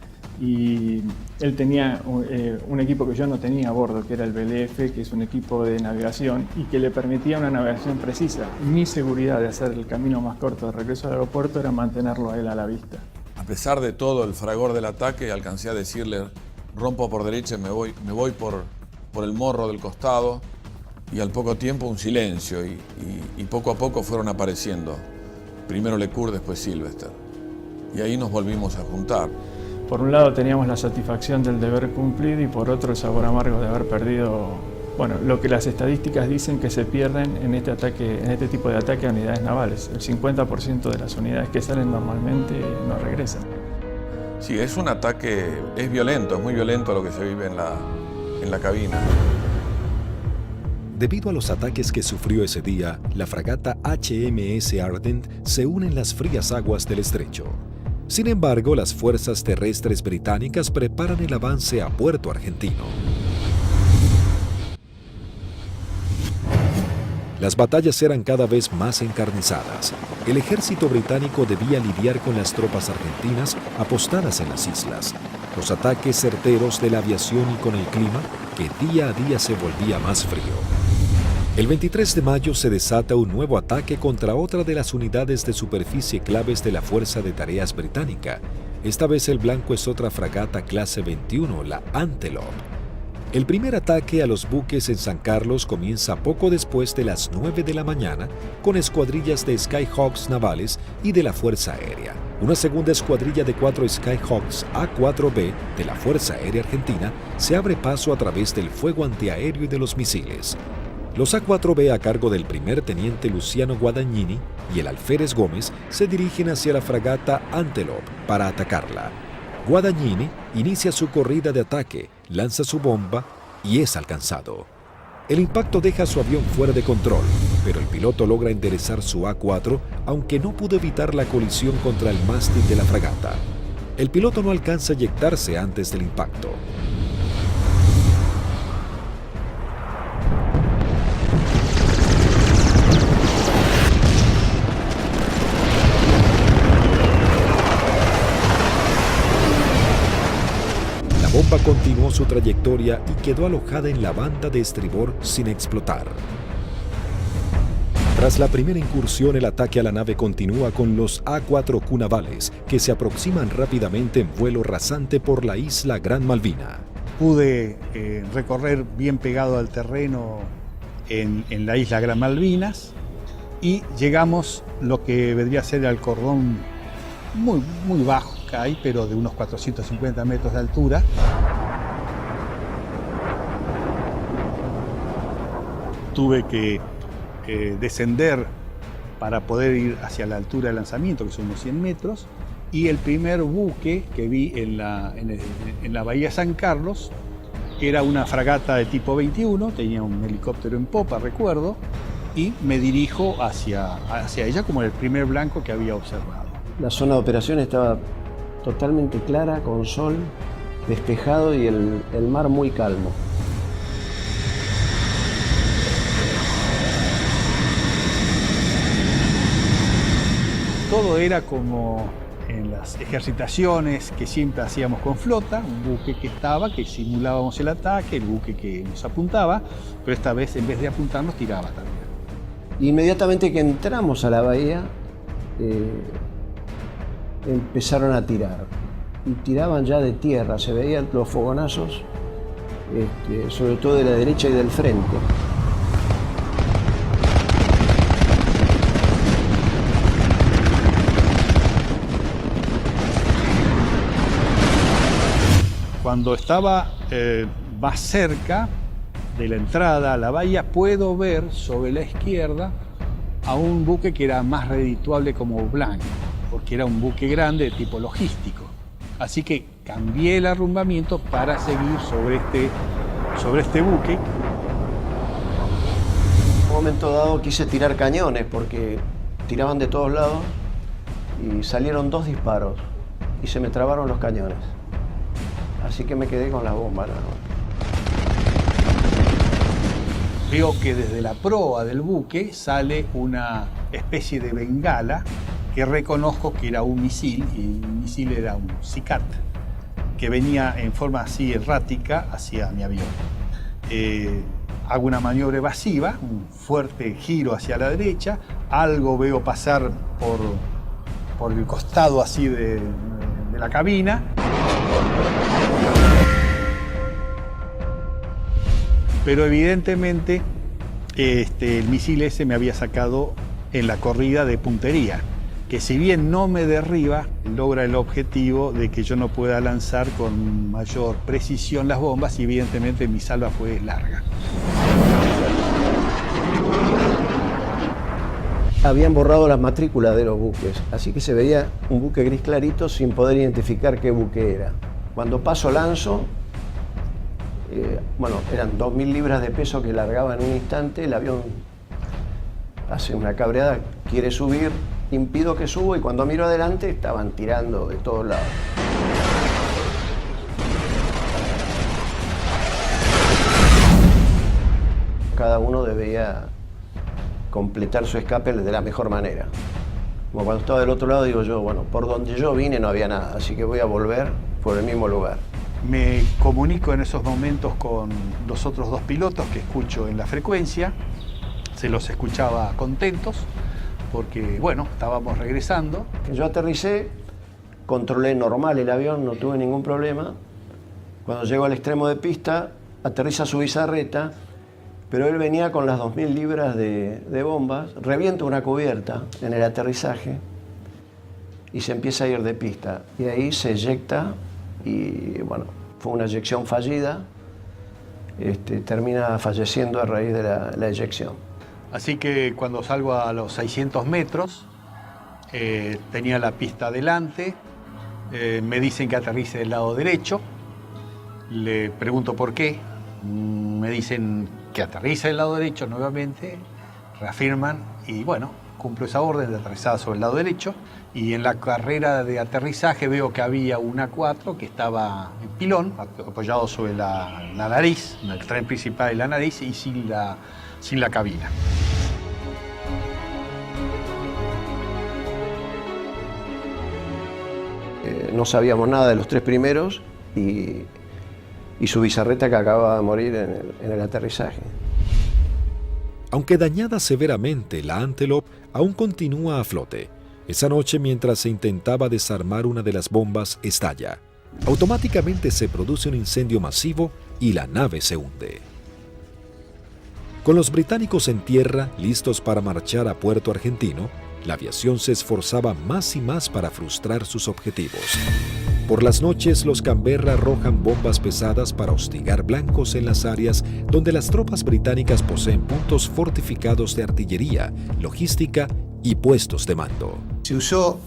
y él tenía un equipo que yo no tenía a bordo, que era el BLF, que es un equipo de navegación y que le permitía una navegación precisa. Mi seguridad de hacer el camino más corto de regreso al aeropuerto era mantenerlo a él a la vista. A pesar de todo el fragor del ataque, alcancé a decirle, rompo por derecha y me voy por el morro del costado, y al poco tiempo un silencio y poco a poco fueron apareciendo. Primero Lecour, después Sylvester. Y ahí nos volvimos a juntar. Por un lado teníamos la satisfacción del deber cumplido y por otro el sabor amargo de haber perdido, bueno, lo que las estadísticas dicen que se pierden en este tipo de ataque a unidades navales. El 50% de las unidades que salen normalmente no regresan. Sí, es un ataque, es violento, es muy violento lo que se vive en la cabina. Debido a los ataques que sufrió ese día, la fragata HMS Ardent se une en las frías aguas del estrecho. Sin embargo, las fuerzas terrestres británicas preparan el avance a Puerto Argentino. Las batallas eran cada vez más encarnizadas. El ejército británico debía lidiar con las tropas argentinas apostadas en las islas, los ataques certeros de la aviación y con el clima que día a día se volvía más frío. El 23 de mayo se desata un nuevo ataque contra otra de las unidades de superficie claves de la Fuerza de Tareas Británica. Esta vez el blanco es otra fragata clase 21, la Antelope. El primer ataque a los buques en San Carlos comienza poco después de las 9 de la mañana con escuadrillas de Skyhawks navales y de la Fuerza Aérea. Una segunda escuadrilla de 4 Skyhawks A4B de la Fuerza Aérea Argentina se abre paso a través del fuego antiaéreo y de los misiles. Los A4B a cargo del primer teniente Luciano Guadagnini y el alférez Gómez se dirigen hacia la fragata Antelope para atacarla. Guadagnini inicia su corrida de ataque, lanza su bomba y es alcanzado. El impacto deja su avión fuera de control, pero el piloto logra enderezar su A4, aunque no pudo evitar la colisión contra el mástil de la fragata. El piloto no alcanza a eyectarse antes del impacto. La bomba continuó su trayectoria y quedó alojada en la banda de estribor sin explotar. Tras la primera incursión, el ataque a la nave continúa con los A4Q navales, que se aproximan rápidamente en vuelo rasante por la isla Gran Malvina. Pude recorrer bien pegado al terreno en la isla Gran Malvinas y llegamos lo que vendría a ser al cordón muy bajo que hay, pero de unos 450 metros de altura. Tuve que descender para poder ir hacia la altura de lanzamiento, que son unos 100 metros, y el primer buque que vi en la bahía San Carlos era una fragata de tipo 21, tenía un helicóptero en popa, recuerdo, y me dirijo hacia ella como el primer blanco que había observado. La zona de operación estaba totalmente clara, con sol, despejado y el mar muy calmo. Todo era como en las ejercitaciones que siempre hacíamos con flota, un buque que simulábamos el ataque, el buque que nos apuntaba, pero esta vez en vez de apuntarnos tiraba también. Inmediatamente que entramos a la bahía, empezaron a tirar. Y tiraban ya de tierra, se veían los fogonazos, sobre todo de la derecha y del frente. Cuando estaba más cerca de la entrada a la bahía, puedo ver sobre la izquierda a un buque que era más redituable como blanco, porque era un buque grande de tipo logístico. Así que cambié el arrumbamiento para seguir sobre este buque. En un momento dado quise tirar cañones porque tiraban de todos lados y salieron 2 disparos y se me trabaron los cañones. Así que me quedé con la bomba. Veo que desde la proa del buque sale una especie de bengala que reconozco que era un misil, y el misil era un Sicat. que venía en forma así errática hacia mi avión. Hago una maniobra evasiva, un fuerte giro hacia la derecha, algo veo pasar por el costado así de la cabina. Pero evidentemente el misil ese me había sacado en la corrida de puntería, que si bien no me derriba, logra el objetivo de que yo no pueda lanzar con mayor precisión las bombas y evidentemente mi salva fue larga. Habían borrado las matrículas de los buques, así que se veía un buque gris clarito sin poder identificar qué buque era. Cuando paso lanzo, eran 2.000 libras de peso que largaba en un instante, el avión hace una cabreada, quiere subir, impido que suba y cuando miro adelante estaban tirando de todos lados. Cada uno debía completar su escape de la mejor manera. Como cuando estaba del otro lado digo yo, bueno, por donde yo vine no había nada, así que voy a volver por el mismo lugar. Me comunico en esos momentos con los otros dos pilotos que escucho en la frecuencia. Se los escuchaba contentos porque, bueno, estábamos regresando. Yo aterricé, controlé normal el avión, no tuve ningún problema. Cuando llego al extremo de pista, aterriza su bizarreta, pero él venía con las 2.000 libras de bombas, revienta una cubierta en el aterrizaje y se empieza a ir de pista. Y ahí se eyecta y, bueno, fue una eyección fallida. Termina falleciendo a raíz de la eyección. Así que cuando salgo a los 600 metros, tenía la pista adelante, me dicen que aterrice del lado derecho, le pregunto por qué, me dicen que aterrice del lado derecho nuevamente, reafirman y bueno, cumplo esa orden de aterrizada sobre el lado derecho y en la carrera de aterrizaje veo que había un A4 que estaba en pilón, apoyado sobre la nariz, en el tren principal y la nariz y sin la cabina. No sabíamos nada de los tres primeros y su bizarreta que acababa de morir en el aterrizaje. Aunque dañada severamente, la Antelope aún continúa a flote. Esa noche, mientras se intentaba desarmar una de las bombas, estalla. Automáticamente se produce un incendio masivo y la nave se hunde. Con los británicos en tierra, listos para marchar a Puerto Argentino, la aviación se esforzaba más y más para frustrar sus objetivos. Por las noches, los Canberra arrojan bombas pesadas para hostigar blancos en las áreas donde las tropas británicas poseen puntos fortificados de artillería, logística y puestos de mando. Se usó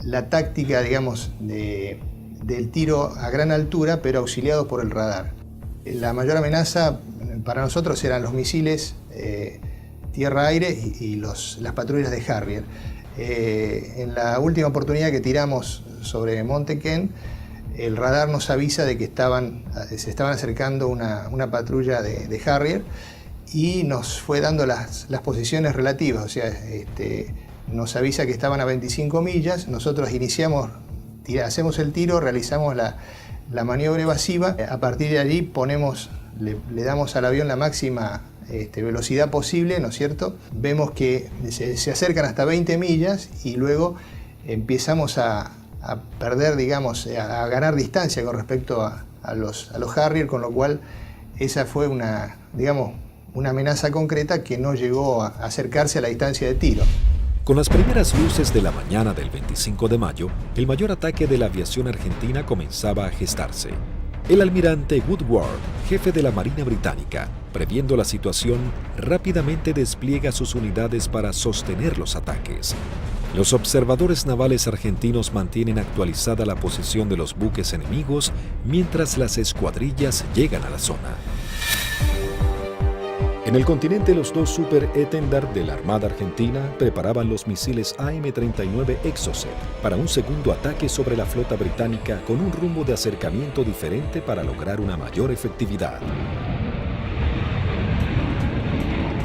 la táctica, digamos, del tiro a gran altura, pero auxiliado por el radar. La mayor amenaza para nosotros eran los misiles tierra-aire y las patrullas de Harrier. En la última oportunidad que tiramos sobre Monte Kent, el radar nos avisa de que se estaban acercando una patrulla de Harrier y nos fue dando las posiciones relativas, o sea, nos avisa que estaban a 25 millas, nosotros hacemos el tiro, realizamos la maniobra evasiva, a partir de allí le damos al avión la máxima velocidad posible, ¿no es cierto? Vemos que se acercan hasta 20 millas y luego empezamos a perder, digamos, a ganar distancia con respecto a los Harrier, con lo cual esa fue una amenaza concreta que no llegó a acercarse a la distancia de tiro. Con las primeras luces de la mañana del 25 de mayo, el mayor ataque de la aviación argentina comenzaba a gestarse. El almirante Woodward, jefe de la Marina Británica, previendo la situación, rápidamente despliega sus unidades para sostener los ataques. Los observadores navales argentinos mantienen actualizada la posición de los buques enemigos mientras las escuadrillas llegan a la zona. En el continente, los dos Super Étendard de la Armada Argentina preparaban los misiles AM-39 Exocet para un segundo ataque sobre la flota británica con un rumbo de acercamiento diferente para lograr una mayor efectividad.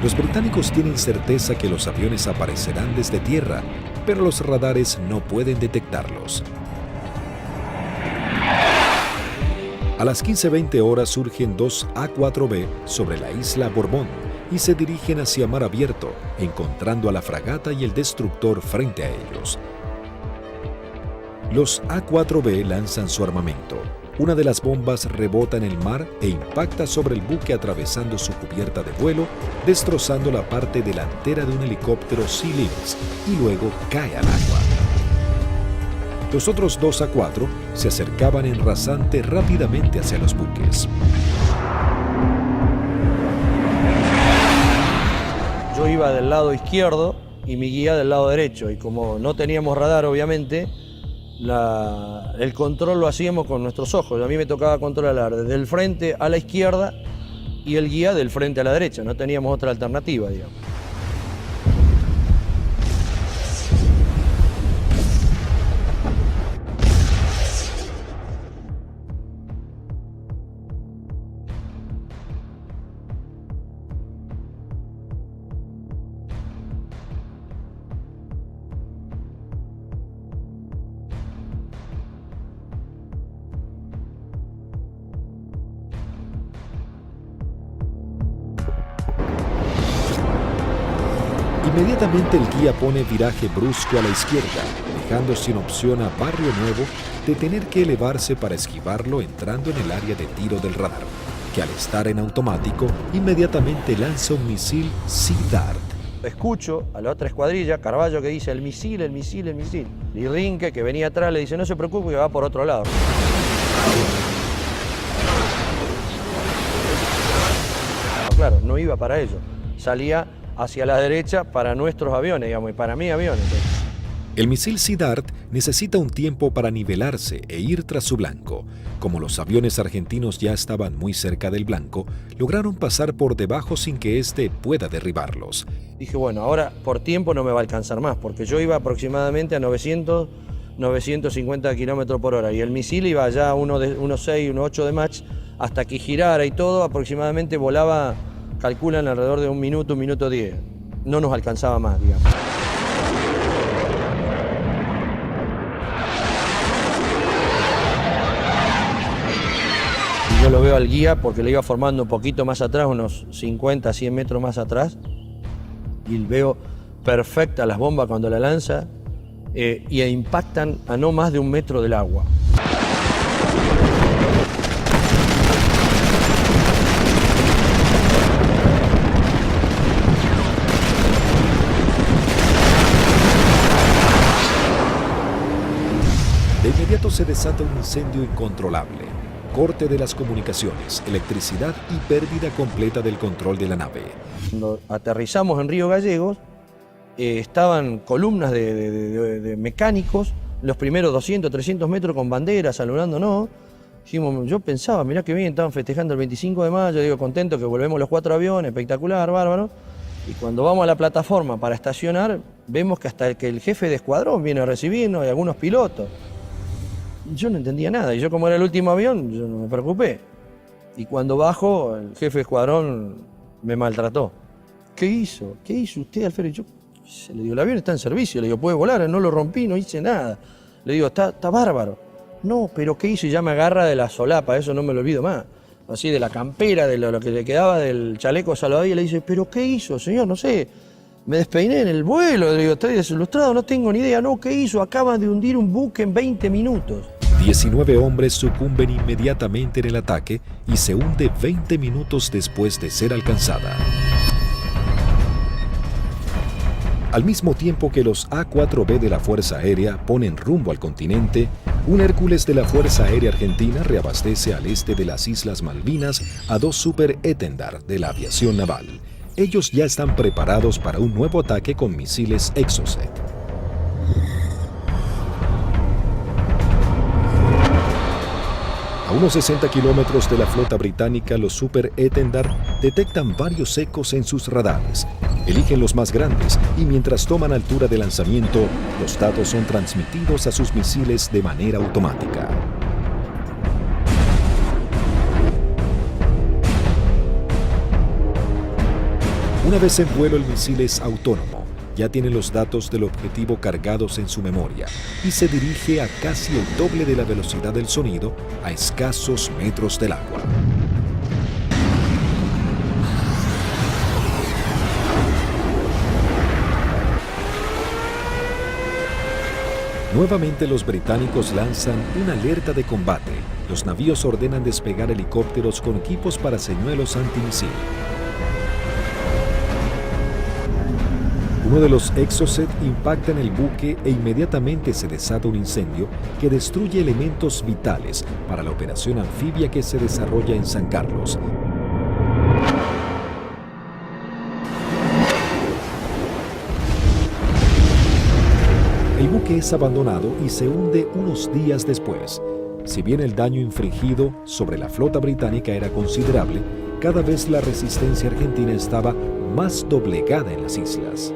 Los británicos tienen certeza que los aviones aparecerán desde tierra, pero los radares no pueden detectarlos. A las 15:20 horas surgen dos A-4B sobre la isla Borbón y se dirigen hacia mar abierto, encontrando a la fragata y el destructor frente a ellos. Los A-4B lanzan su armamento. Una de las bombas rebota en el mar e impacta sobre el buque atravesando su cubierta de vuelo, destrozando la parte delantera de un helicóptero Sea Lynx y luego cae al agua. Los otros dos A-4 se acercaban en rasante rápidamente hacia los buques. Yo iba del lado izquierdo y mi guía del lado derecho, y como no teníamos radar, obviamente, el control lo hacíamos con nuestros ojos. A mí me tocaba controlar desde el frente a la izquierda y el guía del frente a la derecha. No teníamos otra alternativa, digamos. Inmediatamente el guía pone viraje brusco a la izquierda, dejando sin opción a Barrio Nuevo de tener que elevarse para esquivarlo entrando en el área de tiro del radar, que al estar en automático inmediatamente lanza un misil Sea Dart. Escucho a la otra escuadrilla, Carballo, que dice el misil, el misil, el misil. Y Rinque, que venía atrás, le dice no se preocupe que va por otro lado. Claro, no iba para ello. Salía hacia la derecha para nuestros aviones, digamos, y para mis aviones. El misil Sea Dart necesita un tiempo para nivelarse e ir tras su blanco. Como los aviones argentinos ya estaban muy cerca del blanco, lograron pasar por debajo sin que éste pueda derribarlos. Dije, bueno, ahora por tiempo no me va a alcanzar más, porque yo iba aproximadamente a 900, 950 kilómetros por hora, y el misil iba allá a 1.6, 1.8 de Mach, hasta que girara y todo, aproximadamente volaba, calculan alrededor de un minuto 10. No nos alcanzaba más, digamos. Y yo lo veo al guía porque le iba formando un poquito más atrás, unos 50, 100 metros más atrás, y veo perfecta las bombas cuando la lanza y impactan a no más de 1 metro del agua. De inmediato se desata un incendio incontrolable, corte de las comunicaciones, electricidad y pérdida completa del control de la nave. Cuando aterrizamos en Río Gallegos, estaban columnas de mecánicos, los primeros 200, 300 metros con banderas, saludándonos. Yo pensaba, mirá que bien, estaban festejando el 25 de mayo, digo, contento que volvemos los 4 aviones, espectacular, bárbaro. Y cuando vamos a la plataforma para estacionar, vemos que hasta el jefe de escuadrón viene a recibirnos y algunos pilotos. Yo no entendía nada, y yo como era el último avión, yo no me preocupé. Y cuando bajo, el jefe de escuadrón me maltrató. ¿Qué hizo? ¿Qué hizo usted, Alfredo? Le digo, el avión está en servicio, le digo, puede volar, no lo rompí, no hice nada. Le digo, está bárbaro. No, pero ¿qué hizo? Y ya me agarra de la solapa, eso no me lo olvido más. Así de la campera, de lo que le quedaba del chaleco salvavidas, y le dice, ¿pero qué hizo, señor? No sé, me despeiné en el vuelo, le digo, estoy desilustrado, no tengo ni idea. No, ¿qué hizo? Acaban de hundir un buque en 20 minutos. 19 hombres sucumben inmediatamente en el ataque y se hunde 20 minutos después de ser alcanzada. Al mismo tiempo que los A-4B de la Fuerza Aérea ponen rumbo al continente, un Hércules de la Fuerza Aérea Argentina reabastece al este de las Islas Malvinas a 2 Super Étendard de la aviación naval. Ellos ya están preparados para un nuevo ataque con misiles Exocet. A unos 60 kilómetros de la flota británica, los Super Étendard detectan varios ecos en sus radares. Eligen los más grandes y mientras toman altura de lanzamiento, los datos son transmitidos a sus misiles de manera automática. Una vez en vuelo, el misil es autónomo. ya tiene los datos del objetivo cargados en su memoria y se dirige a casi el doble de la velocidad del sonido a escasos metros del agua. Nuevamente los británicos lanzan una alerta de combate. Los navíos ordenan despegar helicópteros con equipos para señuelos antimisil. Uno de los Exocet impacta en el buque e inmediatamente se desata un incendio que destruye elementos vitales para la operación anfibia que se desarrolla en San Carlos. El buque es abandonado y se hunde unos días después. Si bien el daño infligido sobre la flota británica era considerable, cada vez la resistencia argentina estaba más doblegada en las islas.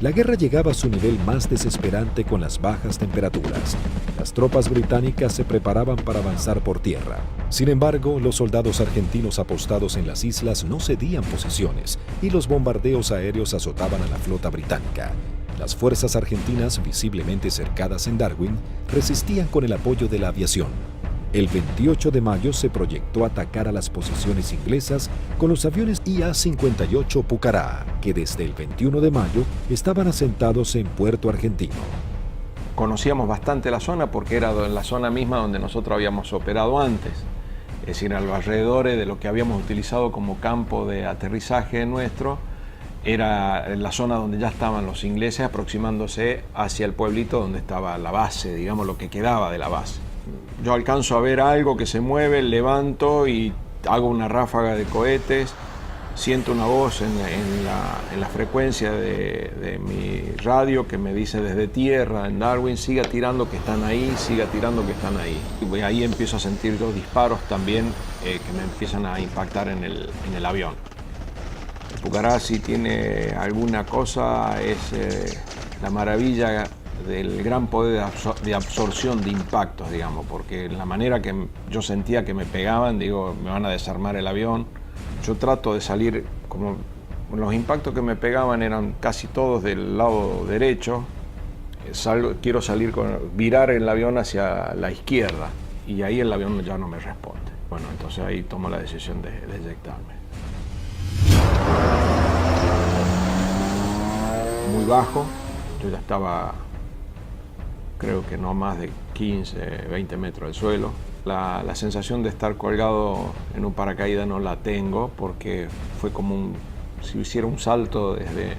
La guerra llegaba a su nivel más desesperante con las bajas temperaturas. Las tropas británicas se preparaban para avanzar por tierra. Sin embargo, los soldados argentinos apostados en las islas no cedían posiciones y los bombardeos aéreos azotaban a la flota británica. Las fuerzas argentinas, visiblemente cercadas en Darwin, resistían con el apoyo de la aviación. El 28 de mayo se proyectó atacar a las posiciones inglesas con los aviones IA-58 Pucará, que desde el 21 de mayo estaban asentados en Puerto Argentino. Conocíamos bastante la zona porque era la zona misma donde nosotros habíamos operado antes, es decir, a los alrededores de lo que habíamos utilizado como campo de aterrizaje nuestro, era la zona donde ya estaban los ingleses aproximándose hacia el pueblito donde estaba la base, digamos lo que quedaba de la base. Yo alcanzo a ver algo que se mueve, levanto y hago una ráfaga de cohetes, siento una voz en la frecuencia de mi radio que me dice desde tierra en Darwin, siga tirando que están ahí, siga tirando que están ahí. Y ahí empiezo a sentir dos disparos también que me empiezan a impactar en el avión. El Pucará, si tiene alguna cosa, es la maravilla del gran poder de absorción de impactos, digamos, porque la manera que yo sentía que me pegaban, digo, me van a desarmar el avión. Yo trato de salir, como los impactos que me pegaban eran casi todos del lado derecho, quiero virar el avión hacia la izquierda y ahí el avión ya no me responde. Bueno, entonces ahí tomo la decisión de eyectarme. Muy bajo, yo ya estaba, creo que no más de 15, 20 metros del suelo. La sensación de estar colgado en un paracaídas no la tengo porque fue como si hiciera un salto desde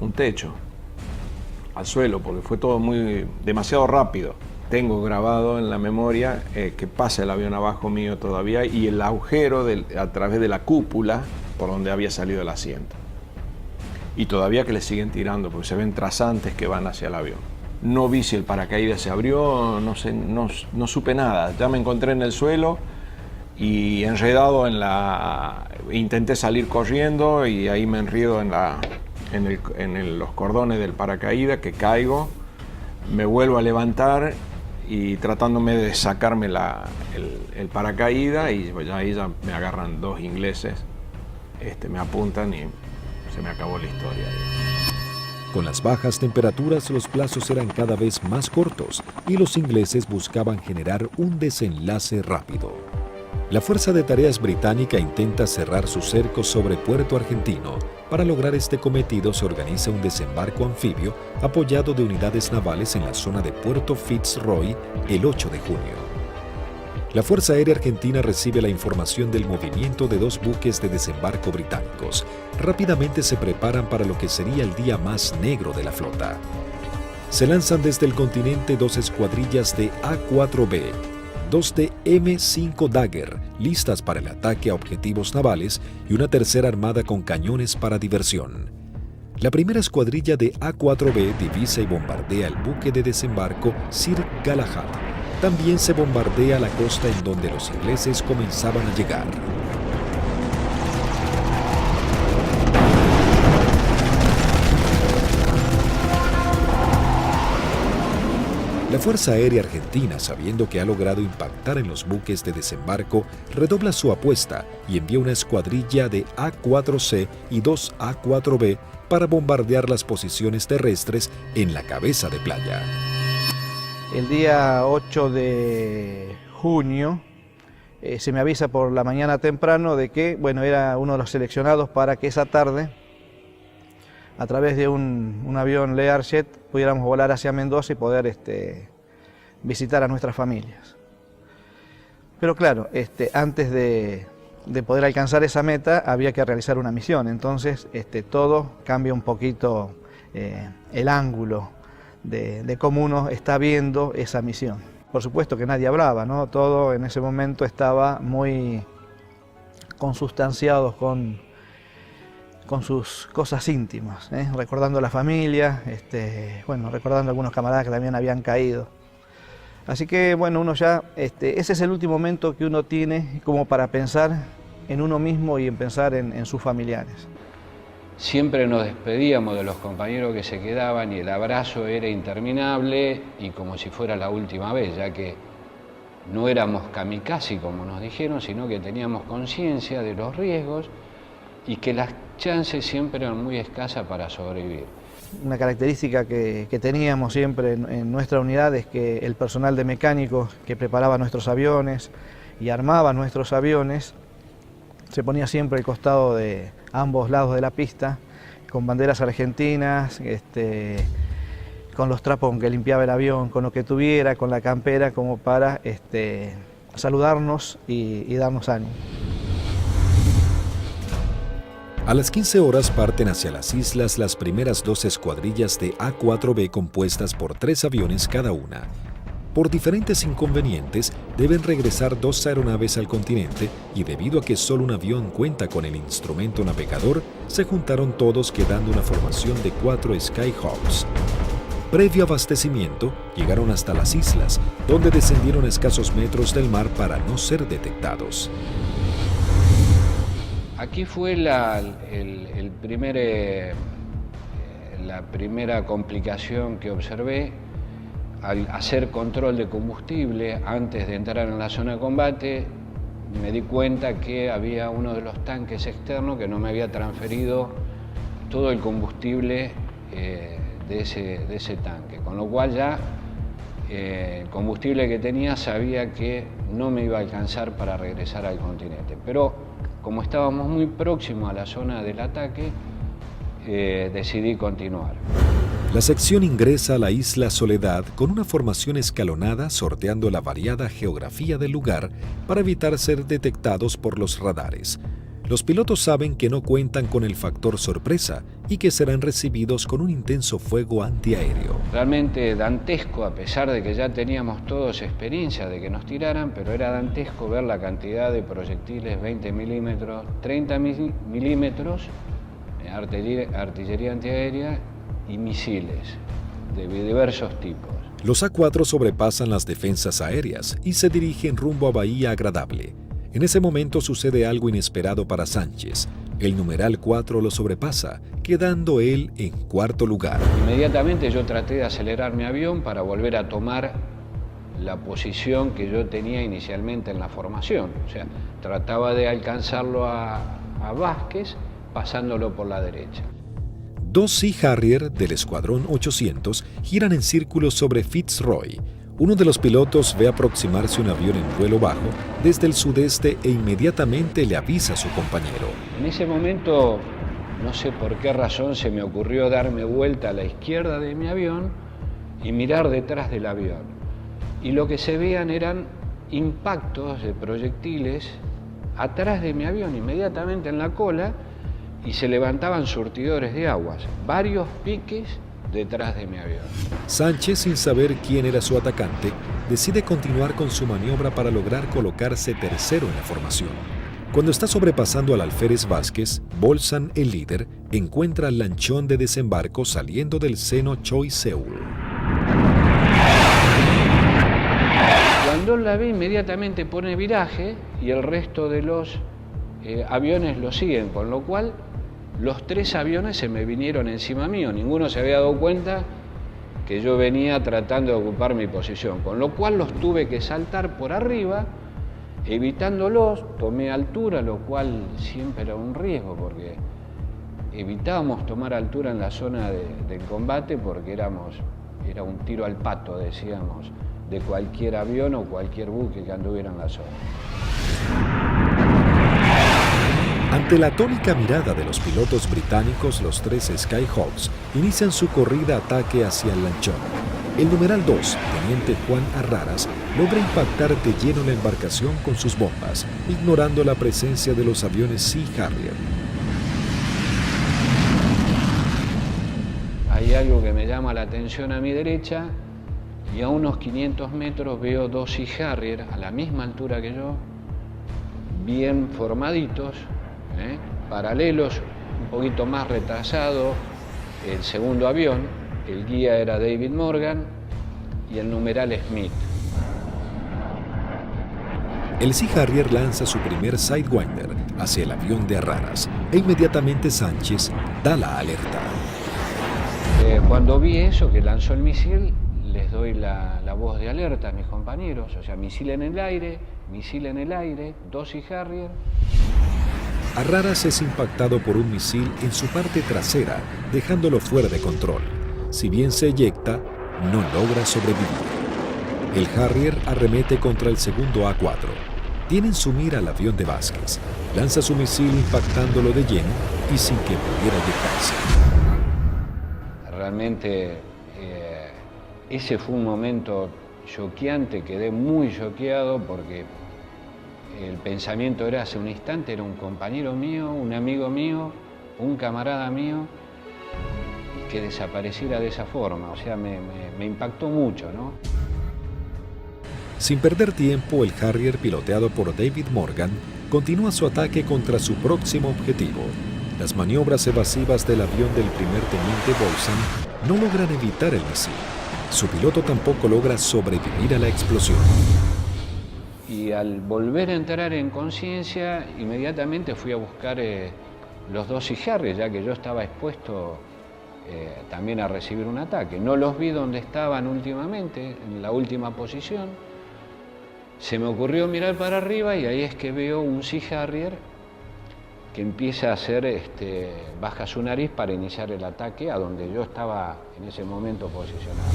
un techo al suelo, porque fue todo demasiado rápido. Tengo grabado en la memoria que pasa el avión abajo mío todavía y el agujero a través de la cúpula por donde había salido el asiento. Y todavía que le siguen tirando porque se ven trazantes que van hacia el avión. No vi si el paracaídas se abrió, no sé, no supe nada. Ya me encontré en el suelo y enredado intenté salir corriendo y ahí me enredo en los cordones del paracaídas, que caigo, me vuelvo a levantar y tratándome de sacarme el paracaídas y pues ahí ya me agarran dos ingleses, me apuntan y se me acabó la historia. Con las bajas temperaturas, los plazos eran cada vez más cortos y los ingleses buscaban generar un desenlace rápido. La Fuerza de Tareas británica intenta cerrar su cerco sobre Puerto Argentino. Para lograr este cometido se organiza un desembarco anfibio apoyado de unidades navales en la zona de Puerto Fitzroy el 8 de junio. La Fuerza Aérea Argentina recibe la información del movimiento de dos buques de desembarco británicos. Rápidamente se preparan para lo que sería el día más negro de la flota. Se lanzan desde el continente dos escuadrillas de A-4B, dos de M5 Dagger, listas para el ataque a objetivos navales, y una tercera armada con cañones para diversión. La primera escuadrilla de A-4B divisa y bombardea el buque de desembarco Sir Galahad. También se bombardea la costa en donde los ingleses comenzaban a llegar. La Fuerza Aérea Argentina, sabiendo que ha logrado impactar en los buques de desembarco, redobla su apuesta y envía una escuadrilla de A-4C y 2 A-4B para bombardear las posiciones terrestres en la cabeza de playa. El día 8 de junio se me avisa por la mañana temprano de que, bueno, era uno de los seleccionados para que esa tarde, a través de un avión Learjet, pudiéramos volar hacia Mendoza y poder visitar a nuestras familias. Pero claro, antes de poder alcanzar esa meta había que realizar una misión, entonces todo cambia un poquito el ángulo de cómo uno está viendo esa misión. Por supuesto que nadie hablaba, ¿no? Todo en ese momento estaba muy consustanciado con sus cosas íntimas, recordando a la familia, bueno, recordando a algunos camaradas que también habían caído. Así que bueno, uno ya, ese es el último momento que uno tiene como para pensar en uno mismo y en pensar en sus familiares. Siempre nos despedíamos de los compañeros que se quedaban y el abrazo era interminable y como si fuera la última vez, ya que no éramos kamikaze como nos dijeron, sino que teníamos conciencia de los riesgos y que las chances siempre eran muy escasas para sobrevivir. Una característica que teníamos siempre en nuestra unidad es que el personal de mecánicos que preparaba nuestros aviones y armaba nuestros aviones se ponía siempre al costado de ambos lados de la pista, con banderas argentinas, con los trapos con que limpiaba el avión, con lo que tuviera, con la campera, como para saludarnos y darnos ánimo. A las 15 horas parten hacia las islas las primeras 2 escuadrillas de A-4B compuestas por 3 aviones cada una. Por diferentes inconvenientes, deben regresar 2 aeronaves al continente y debido a que solo un avión cuenta con el instrumento navegador, se juntaron todos quedando una formación de 4 Skyhawks. Previo abastecimiento, llegaron hasta las islas, donde descendieron a escasos metros del mar para no ser detectados. Aquí fue la primera complicación que observé. Al hacer control de combustible antes de entrar en la zona de combate, me di cuenta que había uno de los tanques externos que no me había transferido todo el combustible de ese tanque, con lo cual ya el combustible que tenía sabía que no me iba a alcanzar para regresar al continente. Pero como estábamos muy próximos a la zona del ataque, decidí continuar. La sección ingresa a la isla Soledad con una formación escalonada sorteando la variada geografía del lugar para evitar ser detectados por los radares. Los pilotos saben que no cuentan con el factor sorpresa y que serán recibidos con un intenso fuego antiaéreo. Realmente dantesco, a pesar de que ya teníamos todos experiencia de que nos tiraran, pero era dantesco ver la cantidad de proyectiles 20 milímetros, 30 milímetros, artillería antiaérea y misiles de diversos tipos. Los A4 sobrepasan las defensas aéreas y se dirigen rumbo a Bahía Agradable. En ese momento sucede algo inesperado para Sánchez. El numeral 4 lo sobrepasa, quedando él en 4º lugar. Inmediatamente yo traté de acelerar mi avión para volver a tomar la posición que yo tenía inicialmente en la formación. O sea, trataba de alcanzarlo a Vázquez pasándolo por la derecha. 2 Sea Harrier del Escuadrón 800 giran en círculo sobre Fitzroy. Uno de los pilotos ve aproximarse un avión en vuelo bajo desde el sudeste e inmediatamente le avisa a su compañero. En ese momento, no sé por qué razón, se me ocurrió darme vuelta a la izquierda de mi avión y mirar detrás del avión. Y lo que se veían eran impactos de proyectiles atrás de mi avión, inmediatamente en la cola, y se levantaban surtidores de aguas, varios piques detrás de mi avión. Sánchez, sin saber quién era su atacante, decide continuar con su maniobra para lograr colocarse tercero en la formación. Cuando está sobrepasando al alférez Vázquez, Bolsan, el líder, encuentra al lanchón de desembarco saliendo del seno Choiseul. Cuando la ve, inmediatamente pone viraje y el resto de los aviones lo siguen, con lo cual los 3 aviones se me vinieron encima mío. Ninguno se había dado cuenta que yo venía tratando de ocupar mi posición, con lo cual los tuve que saltar por arriba, evitándolos, tomé altura, lo cual siempre era un riesgo porque evitábamos tomar altura en la zona del combate porque era un tiro al pato, decíamos, de cualquier avión o cualquier buque que anduviera en la zona. Ante la atónica mirada de los pilotos británicos, los 3 Skyhawks inician su corrida ataque hacia el lanchón. El numeral 2, teniente Juan Arraras, logra impactar de lleno la embarcación con sus bombas, ignorando la presencia de los aviones Sea Harrier. Hay algo que me llama la atención a mi derecha y a unos 500 metros veo 2 Sea Harrier a la misma altura que yo, bien formaditos, paralelos, un poquito más retrasado el segundo avión, el guía era David Morgan y el numeral Smith. El Sea Harrier lanza su primer Sidewinder hacia el avión de Arraras e inmediatamente Sánchez da la alerta. Cuando vi eso, que lanzó el misil, les doy la voz de alerta a mis compañeros, o sea, misil en el aire, 2 Sea Harrier. Arraras es impactado por un misil en su parte trasera, dejándolo fuera de control. Si bien se eyecta, no logra sobrevivir. El Harrier arremete contra el segundo A4. Tiene en su mira al avión de Vázquez. Lanza su misil impactándolo de lleno y sin que pudiera eyectarse. Realmente ese fue un momento choqueante, quedé muy choqueado porque el pensamiento era hace un instante, era un compañero mío, un amigo mío, un camarada mío, que desapareciera de esa forma, o sea, me impactó mucho, ¿no? Sin perder tiempo, el Harrier, piloteado por David Morgan, continúa su ataque contra su próximo objetivo. Las maniobras evasivas del avión del primer teniente Bolson no logran evitar el misil. Su piloto tampoco logra sobrevivir a la explosión. Y al volver a entrar en conciencia, inmediatamente fui a buscar los 2 Sea Harrier, ya que yo estaba expuesto también a recibir un ataque. No los vi donde estaban últimamente, en la última posición. Se me ocurrió mirar para arriba y ahí es que veo un Sea Harrier que empieza a hacer, baja su nariz para iniciar el ataque a donde yo estaba en ese momento posicionado.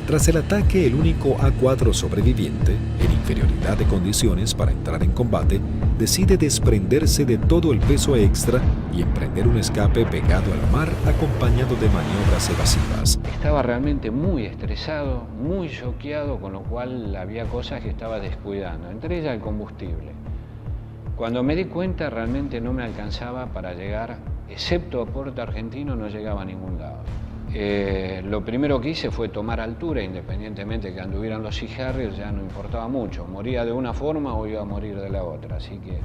Tras el ataque, el único A4 sobreviviente, en inferioridad de condiciones para entrar en combate, decide desprenderse de todo el peso extra y emprender un escape pegado al mar acompañado de maniobras evasivas. Estaba realmente muy estresado, muy choqueado, con lo cual había cosas que estaba descuidando, entre ellas el combustible. Cuando me di cuenta, realmente no me alcanzaba para llegar, excepto a Puerto Argentino, no llegaba a ningún lado. Lo primero que hice fue tomar altura, independientemente que anduvieran los Sea Harrier, ya no importaba mucho, moría de una forma o iba a morir de la otra, así que...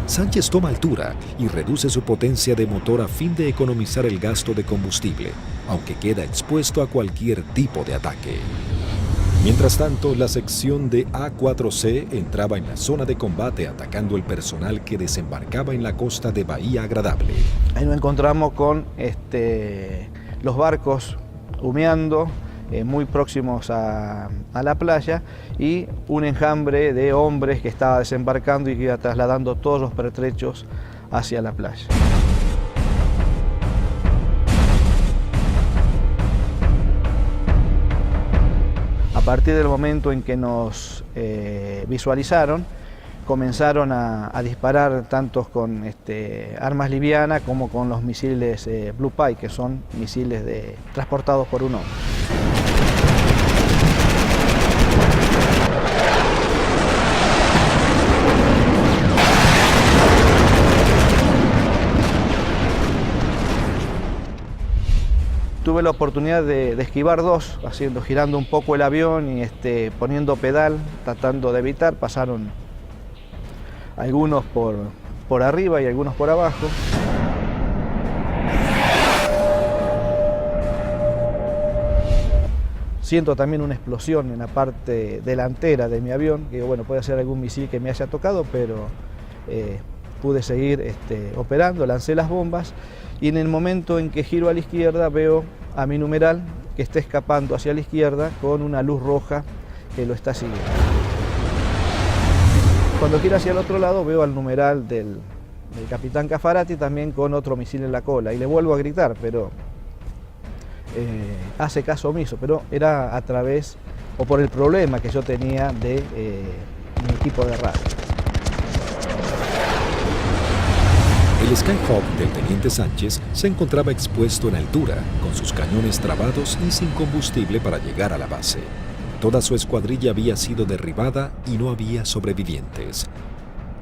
Sánchez toma altura y reduce su potencia de motor a fin de economizar el gasto de combustible, aunque queda expuesto a cualquier tipo de ataque. Mientras tanto, la sección de A4C entraba en la zona de combate atacando el personal que desembarcaba en la costa de Bahía Agradable. Ahí nos encontramos con los barcos humeando, muy próximos a la playa, y un enjambre de hombres que estaba desembarcando y que iba trasladando todos los pertrechos hacia la playa. A partir del momento en que nos visualizaron, comenzaron a disparar tanto con armas livianas como con los misiles Blue Pie, que son misiles transportados por un hombre. Tuve la oportunidad de esquivar 2, girando un poco el avión y poniendo pedal, tratando de evitar. Pasaron algunos por arriba y algunos por abajo. Siento también una explosión en la parte delantera de mi avión, que bueno, puede ser algún misil que me haya tocado, pero pude seguir operando, lancé las bombas y en el momento en que giro a la izquierda veo a mi numeral que está escapando hacia la izquierda con una luz roja que lo está siguiendo. Cuando gira hacia el otro lado veo al numeral del capitán Caffarati también con otro misil en la cola y le vuelvo a gritar, pero hace caso omiso, pero era a través o por el problema que yo tenía de mi equipo de radio. El Skyhawk del teniente Sánchez se encontraba expuesto en altura, con sus cañones trabados y sin combustible para llegar a la base. Toda su escuadrilla había sido derribada y no había sobrevivientes.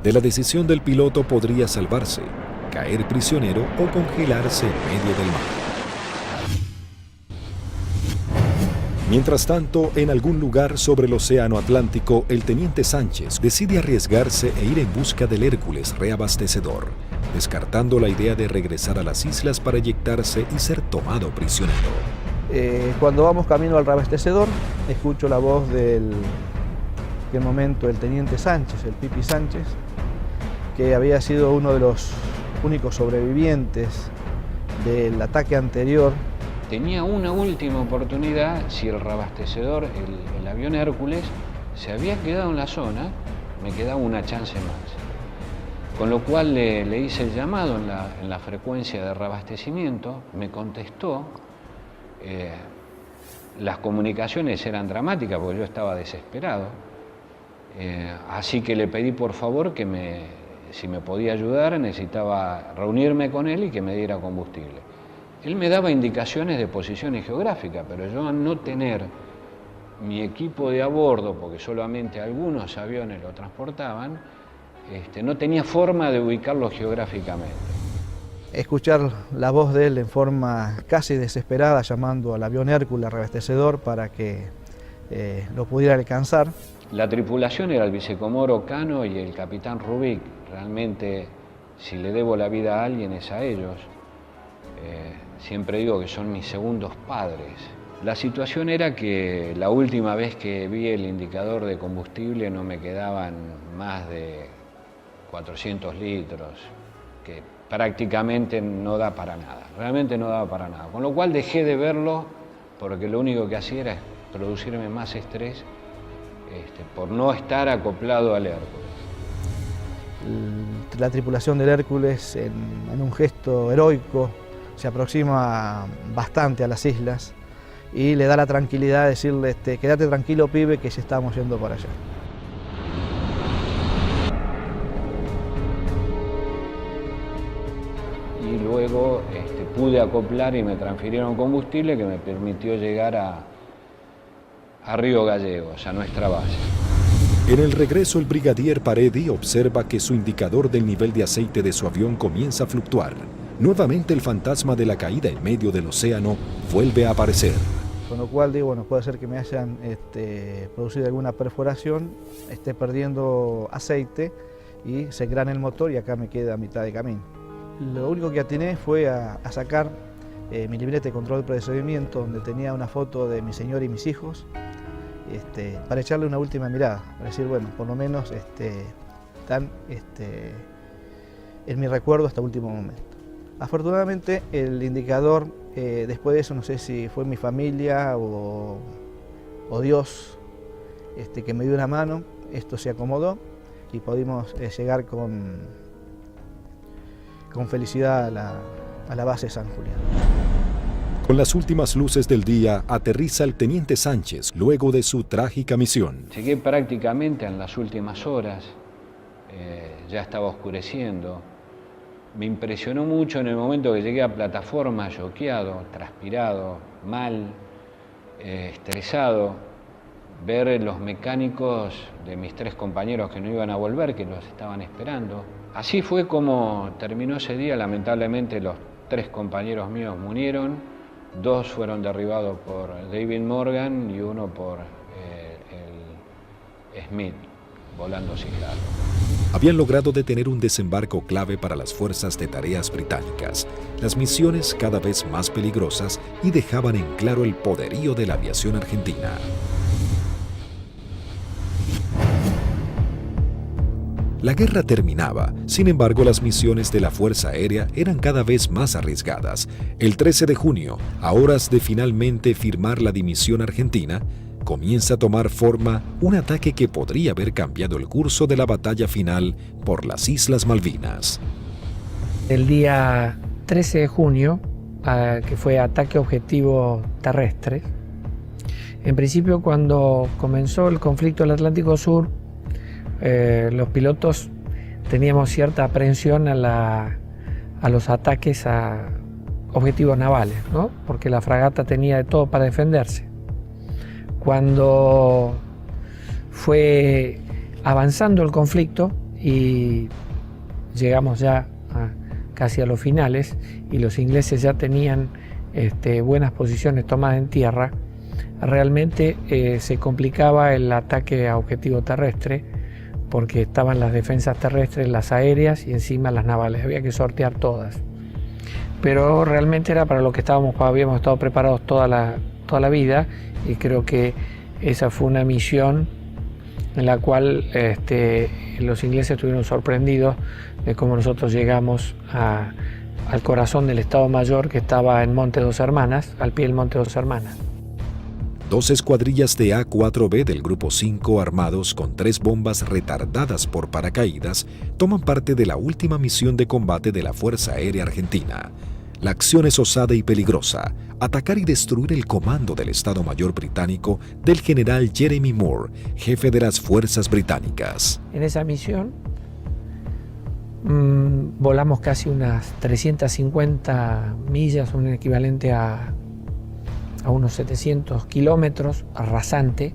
De la decisión del piloto podría salvarse, caer prisionero o congelarse en medio del mar. Mientras tanto, en algún lugar sobre el océano Atlántico, el teniente Sánchez decide arriesgarse e ir en busca del Hércules reabastecedor, descartando la idea de regresar a las islas para eyectarse y ser tomado prisionero. Cuando vamos camino al reabastecedor, escucho la voz del momento el teniente Sánchez, el Pipi Sánchez, que había sido uno de los únicos sobrevivientes del ataque anterior. Tenía una última oportunidad si el reabastecedor, el avión Hércules, se había quedado en la zona, me quedaba una chance más. Con lo cual le hice el llamado en la frecuencia de reabastecimiento, me contestó. Las comunicaciones eran dramáticas porque yo estaba desesperado, así que le pedí por favor que si me podía ayudar, necesitaba reunirme con él y que me diera combustible. Él me daba indicaciones de posiciones geográficas, pero yo al no tener mi equipo de a bordo, porque solamente algunos aviones lo transportaban, no tenía forma de ubicarlo geográficamente. Escuchar la voz de él en forma casi desesperada, llamando al avión Hércules reabastecedor para que lo pudiera alcanzar. La tripulación era el vicecomoro Cano y el capitán Rubik. Realmente, si le debo la vida a alguien es a ellos. Siempre digo que son mis segundos padres. La situación era que la última vez que vi el indicador de combustible no me quedaban más de 400 litros, que prácticamente no da para nada, realmente no daba para nada. Con lo cual dejé de verlo porque lo único que hacía era producirme más estrés por no estar acoplado al Hércules. La tripulación del Hércules, en un gesto heroico, se aproxima bastante a las islas y le da la tranquilidad de decirle, quédate tranquilo, pibe, que ya estamos yendo para allá. Y luego pude acoplar y me transfirieron combustible que me permitió llegar a Río Gallegos, a nuestra base. En el regreso, el brigadier Paredi observa que su indicador del nivel de aceite de su avión comienza a fluctuar. Nuevamente el fantasma de la caída en medio del océano vuelve a aparecer. Con lo cual digo, bueno, puede ser que me hayan producido alguna perforación, esté perdiendo aceite y se engrane el motor y acá me queda a mitad de camino. Lo único que atiné fue a sacar mi libreta de control de procedimiento, donde tenía una foto de mi señora y mis hijos, para echarle una última mirada, para decir, bueno, por lo menos están en mi recuerdo hasta el último momento. Afortunadamente el indicador, después de eso, no sé si fue mi familia o Dios que me dio una mano, esto se acomodó y pudimos llegar con felicidad a la base San Julián. Con las últimas luces del día, aterriza el teniente Sánchez luego de su trágica misión. Llegué prácticamente en las últimas horas, ya estaba oscureciendo. Me impresionó mucho en el momento que llegué a plataforma, choqueado, transpirado, mal, estresado, ver los mecánicos de mis 3 compañeros que no iban a volver, que los estaban esperando. Así fue como terminó ese día. Lamentablemente los 3 compañeros míos murieron, 2 fueron derribados por David Morgan y 1 por el Smith, volando sin largo. Habían logrado detener un desembarco clave para las fuerzas de tareas británicas, las misiones cada vez más peligrosas y dejaban en claro el poderío de la aviación argentina. La guerra terminaba, sin embargo las misiones de la Fuerza Aérea eran cada vez más arriesgadas. El 13 de junio, a horas de finalmente firmar la dimisión argentina, comienza a tomar forma un ataque que podría haber cambiado el curso de la batalla final por las Islas Malvinas. El día 13 de junio, que fue ataque objetivo terrestre, en principio cuando comenzó el conflicto del Atlántico Sur, los pilotos teníamos cierta aprehensión a los ataques a objetivos navales, ¿no? Porque la fragata tenía de todo para defenderse. Cuando fue avanzando el conflicto y llegamos ya casi a los finales y los ingleses ya tenían buenas posiciones tomadas en tierra, realmente se complicaba el ataque a objetivo terrestre, porque estaban las defensas terrestres, las aéreas y encima las navales, había que sortear todas. Pero realmente era para lo que habíamos estado preparados toda la vida, y creo que esa fue una misión en la cual los ingleses estuvieron sorprendidos de cómo nosotros llegamos al corazón del Estado Mayor, que estaba en Monte Dos Hermanas, al pie del Monte Dos Hermanas. 2 escuadrillas de A-4B del Grupo 5 armados con 3 bombas retardadas por paracaídas toman parte de la última misión de combate de la Fuerza Aérea Argentina. La acción es osada y peligrosa: atacar y destruir el comando del Estado Mayor británico del general Jeremy Moore, jefe de las fuerzas británicas. En esa misión volamos casi unas 350 millas, un equivalente a unos 700 kilómetros, rasante.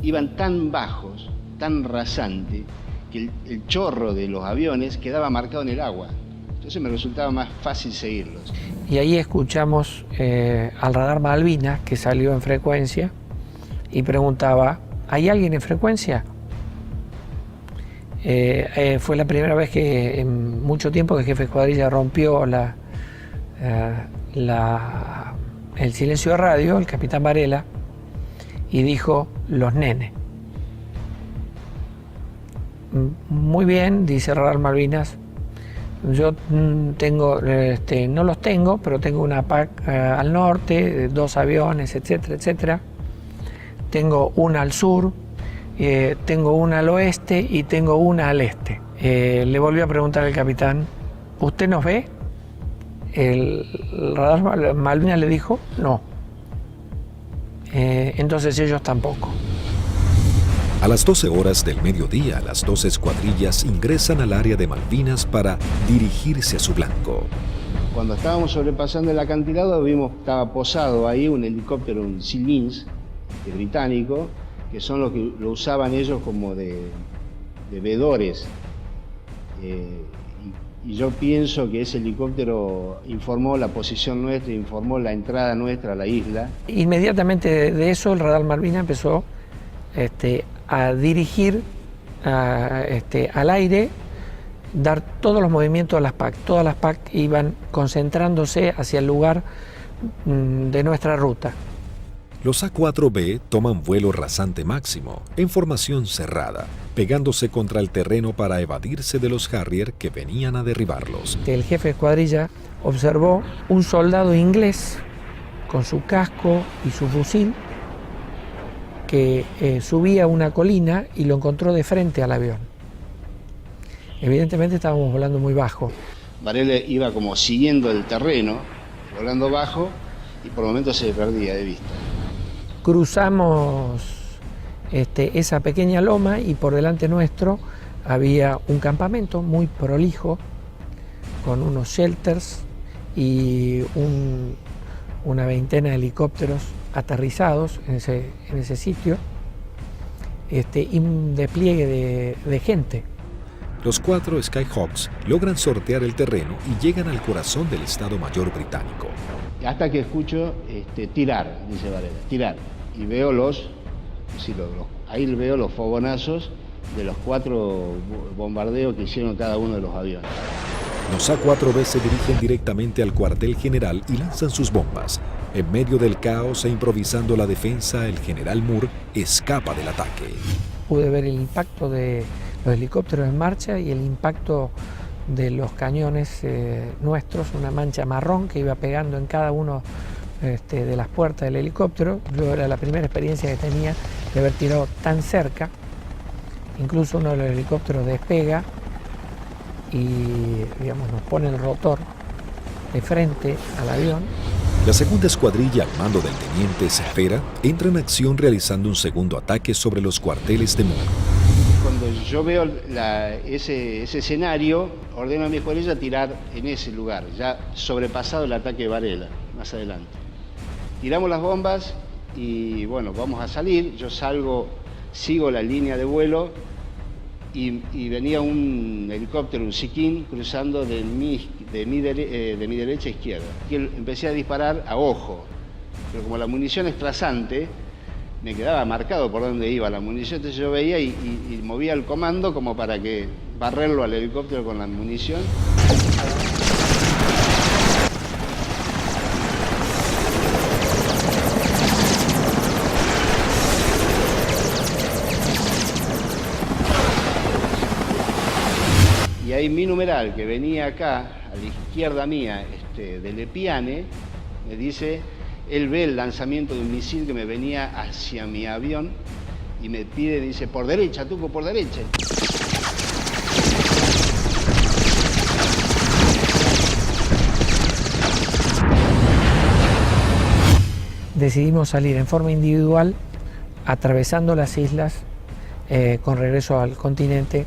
Iban tan bajos, tan rasante, que el chorro de los aviones quedaba marcado en el agua. Entonces me resultaba más fácil seguirlos. Y ahí escuchamos al radar Malvinas, que salió en frecuencia y preguntaba: ¿hay alguien en frecuencia? Fue la primera vez que en mucho tiempo que el jefe de escuadrilla rompió el silencio de radio, el capitán Varela, y dijo: los nenes. Muy bien, dice Radar Malvinas, yo tengo, no los tengo, pero tengo una PAC al norte, 2 aviones, etcétera, etcétera. Tengo una al sur, tengo una al oeste y tengo una al este. Le volvió a preguntar al capitán: ¿usted nos ve? El radar Malvinas le dijo: no. Entonces ellos tampoco. A las 12 horas del mediodía, las 2 escuadrillas ingresan al área de Malvinas para dirigirse a su blanco. Cuando estábamos sobrepasando el acantilado, estaba posado ahí un helicóptero, un Sea Lynx, británico, que son los que lo usaban ellos como de vedores. Y yo pienso que ese helicóptero informó la posición nuestra, informó la entrada nuestra a la isla. Inmediatamente de eso, el radar Malvinas empezó a dirigir al aire, dar todos los movimientos a las PAC. Todas las PAC iban concentrándose hacia el lugar de nuestra ruta. Los A-4B toman vuelo rasante máximo, en formación cerrada, pegándose contra el terreno para evadirse de los Harrier que venían a derribarlos. El jefe de escuadrilla observó un soldado inglés con su casco y su fusil que subía una colina y lo encontró de frente al avión. Evidentemente estábamos volando muy bajo. Varela iba como siguiendo el terreno, volando bajo, y por momentos se perdía de vista. Cruzamos esa pequeña loma y por delante nuestro había un campamento muy prolijo con unos shelters y una veintena de helicópteros aterrizados en ese sitio, y un despliegue de gente. Los 4 Skyhawks logran sortear el terreno y llegan al corazón del Estado Mayor británico. Hasta que escucho tirar, dice Varela, tirar. Y veo ahí veo los fogonazos de los 4 bombardeos que hicieron cada uno de los aviones. Los A-4B se dirigen directamente al cuartel general y lanzan sus bombas. En medio del caos e improvisando la defensa, el general Moore escapa del ataque. Pude ver el impacto de los helicópteros en marcha y el impacto de los cañones nuestros, una mancha marrón que iba pegando en cada uno de las puertas del helicóptero. Yo era la primera experiencia que tenía de haber tirado tan cerca. Incluso uno de los helicópteros despega y, digamos, nos pone el rotor de frente al avión. La segunda escuadrilla, al mando del teniente Cepeda, entra en acción realizando un segundo ataque sobre los cuarteles de Muro. Cuando yo veo ese escenario, ordeno a mi escuadrilla tirar en ese lugar, ya sobrepasado el ataque de Varela, más adelante. Tiramos las bombas y bueno, vamos a salir. Yo salgo, sigo la línea de vuelo y venía un helicóptero, un Siquín, cruzando de mi derecha a izquierda. Y empecé a disparar a ojo, pero como la munición es trazante, me quedaba marcado por dónde iba la munición, entonces yo veía y movía el comando como para que barrerlo al helicóptero con la munición. Y ahí mi numeral, que venía acá, a la izquierda mía, de Lepiane, me dice, él ve el lanzamiento de un misil que me venía hacia mi avión y me pide, dice, por derecha, Tuco, por derecha. Decidimos salir en forma individual, atravesando las islas, con regreso al continente,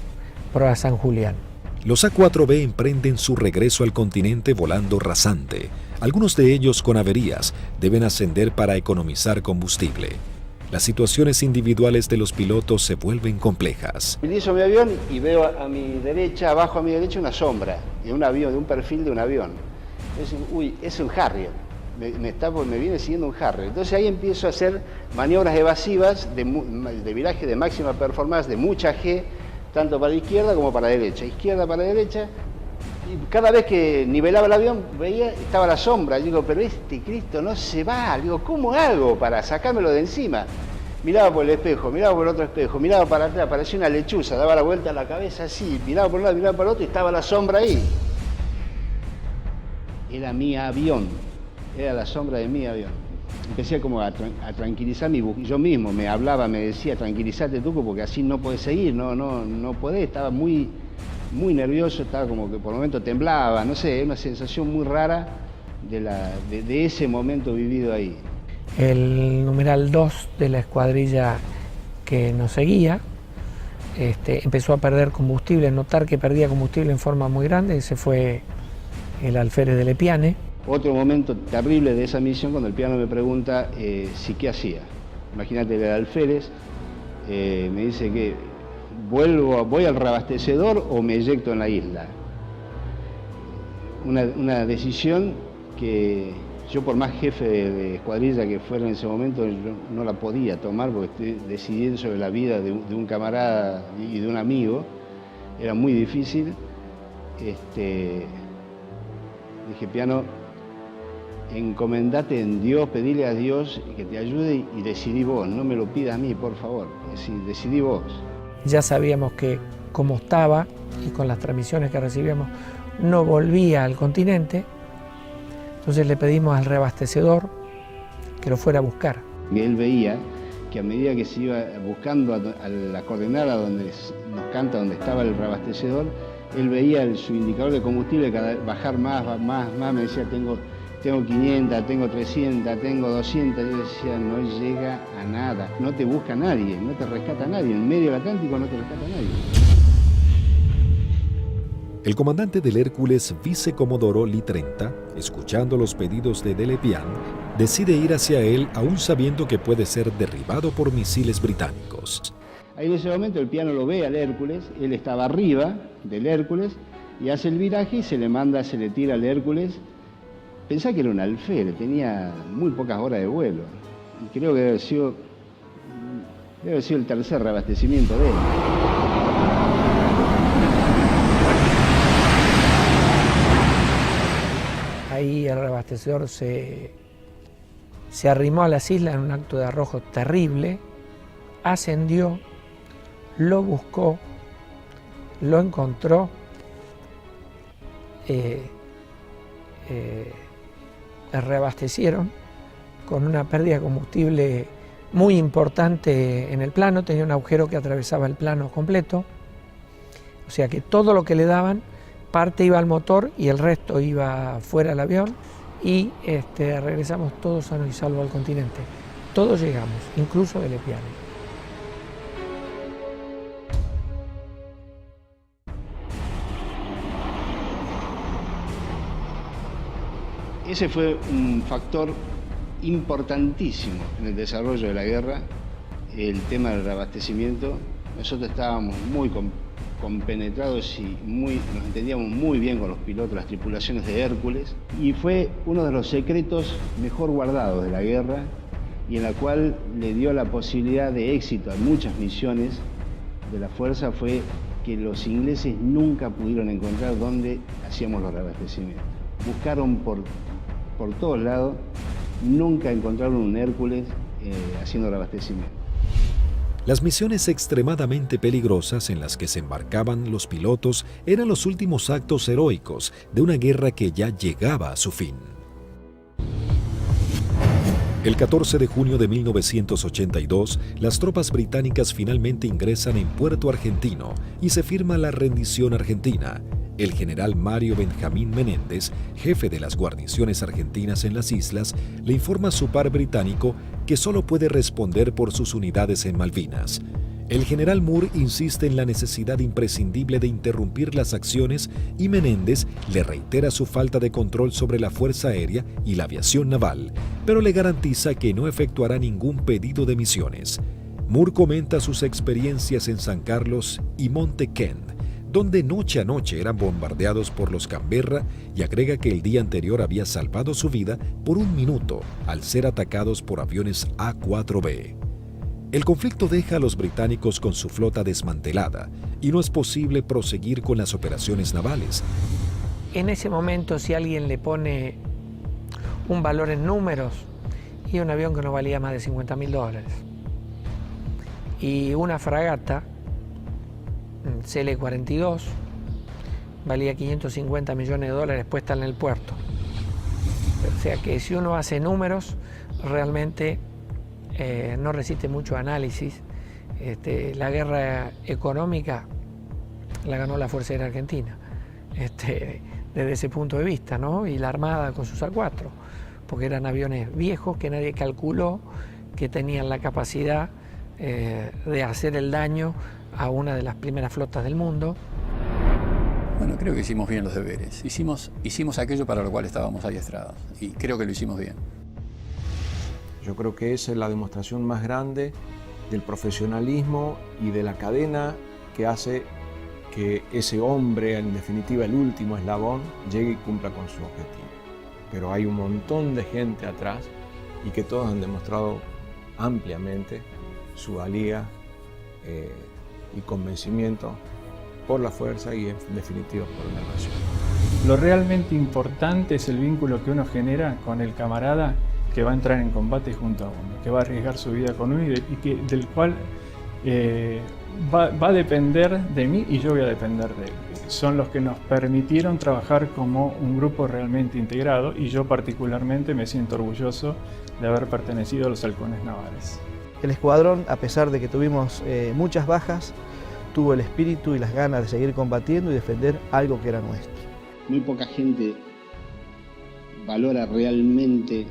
proa San Julián. Los A4B emprenden su regreso al continente volando rasante. Algunos de ellos con averías deben ascender para economizar combustible. Las situaciones individuales de los pilotos se vuelven complejas. Utilizo mi avión y veo a mi derecha, abajo a mi derecha, una sombra de un avión, de un perfil de un avión. Uy, es un Harrier. Me viene siguiendo un Harrier. Entonces ahí empiezo a hacer maniobras evasivas de viraje de máxima performance, de mucha G, tanto para la izquierda como para la derecha. Izquierda para la derecha. Y cada vez que nivelaba el avión, veía, estaba la sombra. Yo digo, pero este Cristo no se va. Digo, ¿cómo hago para sacármelo de encima? Miraba por el espejo, miraba por el otro espejo, miraba para atrás, parecía una lechuza, daba la vuelta a la cabeza así, miraba por un lado, miraba por el otro y estaba la sombra ahí. Era mi avión, era la sombra de mi avión. Empecé como a tranquilizar yo mismo, me hablaba, me decía, tranquilízate Tuco, porque así no podés seguir, no podés, estaba muy nervioso, estaba como que por momentos temblaba, no sé, una sensación muy rara de ese momento vivido ahí. El numeral 2 de la escuadrilla que nos seguía empezó a perder combustible, notar que perdía combustible en forma muy grande, ese fue el alférez de Lepiane. Otro momento terrible de esa misión, cuando el piano me pregunta si qué hacía. Imagínate, el alférez me dice que voy al reabastecedor o me eyecto en la isla. Una decisión que yo, por más jefe de escuadrilla que fuera en ese momento, yo no la podía tomar porque estoy decidiendo sobre la vida de un camarada y de un amigo. Era muy difícil. Dije, piano, encomendate en Dios, pedile a Dios que te ayude y decidí vos, no me lo pidas a mí, por favor, decidí vos. Ya sabíamos que como estaba y con las transmisiones que recibíamos no volvía al continente, entonces le pedimos al reabastecedor que lo fuera a buscar. Y él veía que a medida que se iba buscando a la coordenada donde nos canta, donde estaba el reabastecedor, él veía su indicador de combustible bajar más, me decía, tengo 500, tengo 300, tengo 200, yo decía, no llega a nada, no te busca nadie, no te rescata nadie, en medio del Atlántico no te rescata nadie. El comandante del Hércules, vicecomodoro Lee 30, escuchando los pedidos de Lepiane, decide ir hacia él aún sabiendo que puede ser derribado por misiles británicos. Ahí en ese momento el piano lo ve al Hércules, él estaba arriba del Hércules y hace el viraje y se le tira al Hércules. Pensá que era un alférez, tenía muy pocas horas de vuelo. Y creo que debe haber sido el tercer reabastecimiento de él. Ahí el reabastecedor se arrimó a las islas en un acto de arrojo terrible, ascendió, lo buscó, lo encontró reabastecieron con una pérdida de combustible muy importante en el plano, tenía un agujero que atravesaba el plano completo, o sea que todo lo que le daban, parte iba al motor y el resto iba fuera del avión, y regresamos todos sanos y salvos al continente. Todos llegamos, incluso del Epiale. Ese fue un factor importantísimo en el desarrollo de la guerra, el tema del reabastecimiento. Nosotros estábamos muy compenetrados y nos entendíamos muy bien con los pilotos, las tripulaciones de Hércules, y fue uno de los secretos mejor guardados de la guerra y en la cual le dio la posibilidad de éxito a muchas misiones de la Fuerza, fue que los ingleses nunca pudieron encontrar dónde hacíamos los reabastecimientos. Buscaron por todos lados, nunca encontraron un Hércules haciendo reabastecimiento. Las misiones extremadamente peligrosas en las que se embarcaban los pilotos eran los últimos actos heroicos de una guerra que ya llegaba a su fin. El 14 de junio de 1982, las tropas británicas finalmente ingresan en Puerto Argentino y se firma la rendición argentina. El general Mario Benjamín Menéndez, jefe de las guarniciones argentinas en las islas, le informa a su par británico que solo puede responder por sus unidades en Malvinas. El general Moore insiste en la necesidad imprescindible de interrumpir las acciones y Menéndez le reitera su falta de control sobre la Fuerza Aérea y la aviación naval, pero le garantiza que no efectuará ningún pedido de misiones. Moore comenta sus experiencias en San Carlos y Monte Kent, donde noche a noche eran bombardeados por los Canberra, y agrega que el día anterior había salvado su vida por un minuto al ser atacados por aviones A-4B. El conflicto deja a los británicos con su flota desmantelada y no es posible proseguir con las operaciones navales. En ese momento, si alguien le pone un valor en números, y un avión que no valía más de $50.000, y una fragata CL-42 valía $550 millones puesta en el puerto. O sea que si uno hace números, realmente no resiste mucho análisis. La guerra económica la ganó la Fuerza Aérea Argentina, desde ese punto de vista, ¿no? Y la Armada con sus A4, porque eran aviones viejos que nadie calculó que tenían la capacidad de hacer el daño a una de las primeras flotas del mundo. Bueno, creo que hicimos bien los deberes. Hicimos aquello para lo cual estábamos adiestrados y creo que lo hicimos bien. Yo creo que esa es la demostración más grande del profesionalismo y de la cadena que hace que ese hombre, en definitiva el último eslabón, llegue y cumpla con su objetivo. Pero hay un montón de gente atrás y que todos han demostrado ampliamente su valía y convencimiento por la fuerza y en definitiva por la nación. Lo realmente importante es el vínculo que uno genera con el camarada que va a entrar en combate junto a uno, que va a arriesgar su vida con uno y del cual va a depender de mí y yo voy a depender de él. Son los que nos permitieron trabajar como un grupo realmente integrado y yo particularmente me siento orgulloso de haber pertenecido a los halcones navales. El escuadrón, a pesar de que tuvimos muchas bajas, tuvo el espíritu y las ganas de seguir combatiendo y defender algo que era nuestro. Muy poca gente valora realmente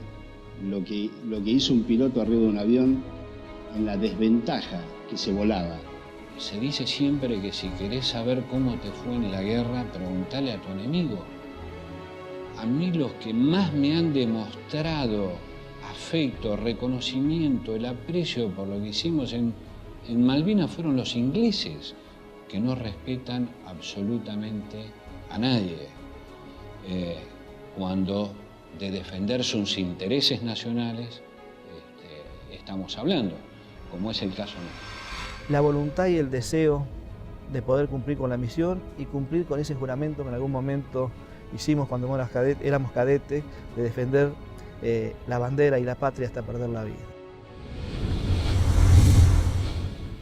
lo que hizo un piloto arriba de un avión en la desventaja que se volaba. Se dice siempre que si querés saber cómo te fue en la guerra, preguntale a tu enemigo. A mí los que más me han demostrado afecto, reconocimiento, el aprecio por lo que hicimos en Malvinas fueron los ingleses, que no respetan absolutamente a nadie. Cuando de defender sus intereses nacionales estamos hablando, como es el caso nuestro. La voluntad y el deseo de poder cumplir con la misión y cumplir con ese juramento que en algún momento hicimos cuando éramos cadetes, de defender la bandera y la patria hasta perder la vida.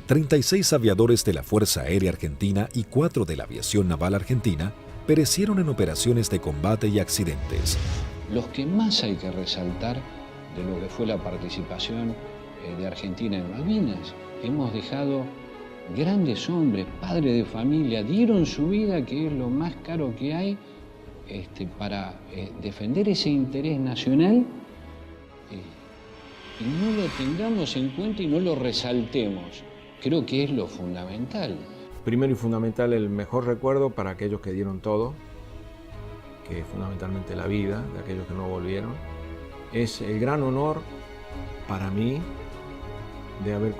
36 aviadores de la Fuerza Aérea Argentina y 4 de la Aviación Naval Argentina perecieron en operaciones de combate y accidentes. Los que más hay que resaltar de lo que fue la participación de Argentina en Malvinas, hemos dejado grandes hombres, padres de familia, dieron su vida, que es lo más caro que hay, para defender ese interés nacional, y no lo tengamos en cuenta y no lo resaltemos. Creo que es lo fundamental. Primero y fundamental, el mejor recuerdo para aquellos que dieron todo, que es fundamentalmente la vida de aquellos que no volvieron. Es el gran honor para mí de haber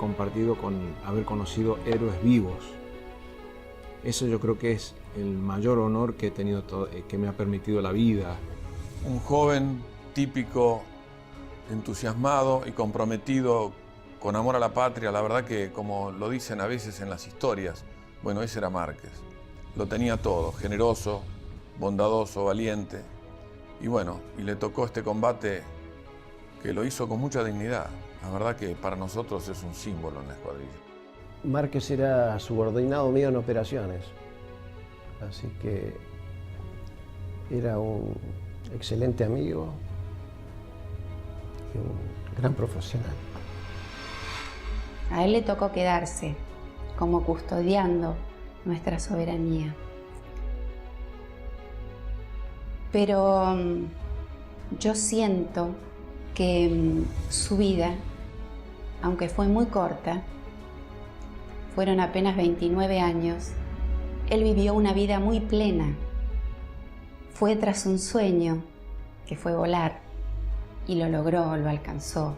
haber conocido héroes vivos. Eso yo creo que es el mayor honor que he tenido, que me ha permitido la vida. Un joven típico, entusiasmado y comprometido con amor a la patria. La verdad que, como lo dicen a veces en las historias, bueno, ese era Márquez. Lo tenía todo, generoso, bondadoso, valiente. Y bueno, y le tocó este combate que lo hizo con mucha dignidad. La verdad que para nosotros es un símbolo en la escuadrilla. Márquez era subordinado mío en operaciones, así que era un excelente amigo y un gran profesional. A él le tocó quedarse como custodiando nuestra soberanía. Pero yo siento que su vida, aunque fue muy corta, fueron apenas 29 años, él vivió una vida muy plena. Fue tras un sueño, que fue volar, y lo logró, lo alcanzó.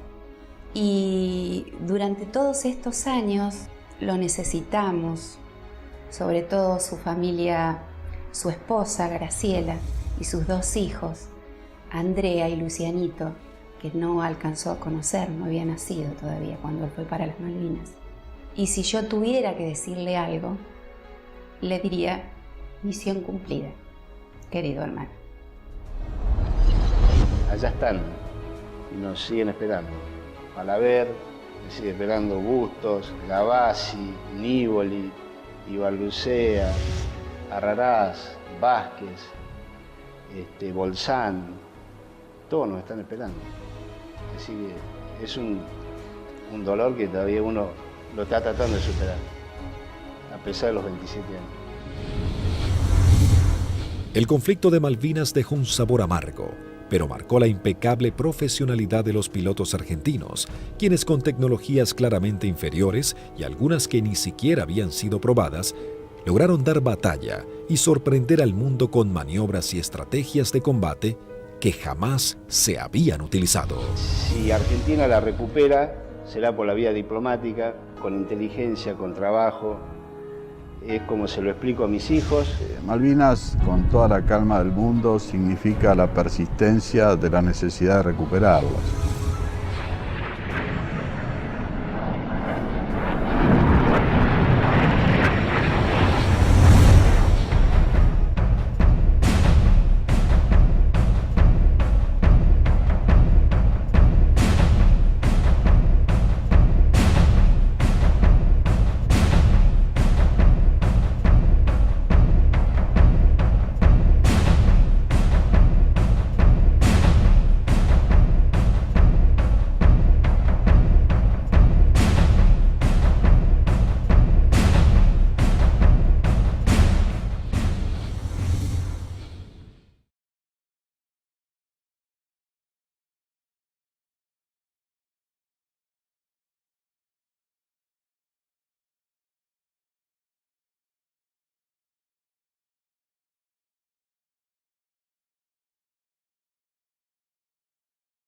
Y durante todos estos años lo necesitamos, sobre todo su familia, su esposa Graciela y sus 2 hijos, Andrea y Lucianito, que no alcanzó a conocer, no había nacido todavía cuando él fue para las Malvinas. Y si yo tuviera que decirle algo, le diría: misión cumplida, querido hermano. Allá están y nos siguen esperando. Malaver, me sigue esperando Bustos, Gavassi, Nívoli, Ibarlucea, Arrarás, Vázquez, Bolzán, todos nos están esperando. Así que es un dolor que todavía uno lo está tratando de superar, a pesar de los 27 años. El conflicto de Malvinas dejó un sabor amargo, pero marcó la impecable profesionalidad de los pilotos argentinos, quienes con tecnologías claramente inferiores y algunas que ni siquiera habían sido probadas, lograron dar batalla y sorprender al mundo con maniobras y estrategias de combate que jamás se habían utilizado. Si Argentina la recupera, será por la vía diplomática, con inteligencia, con trabajo. Es como se lo explico a mis hijos. Malvinas, con toda la calma del mundo, significa la persistencia de la necesidad de recuperarlas.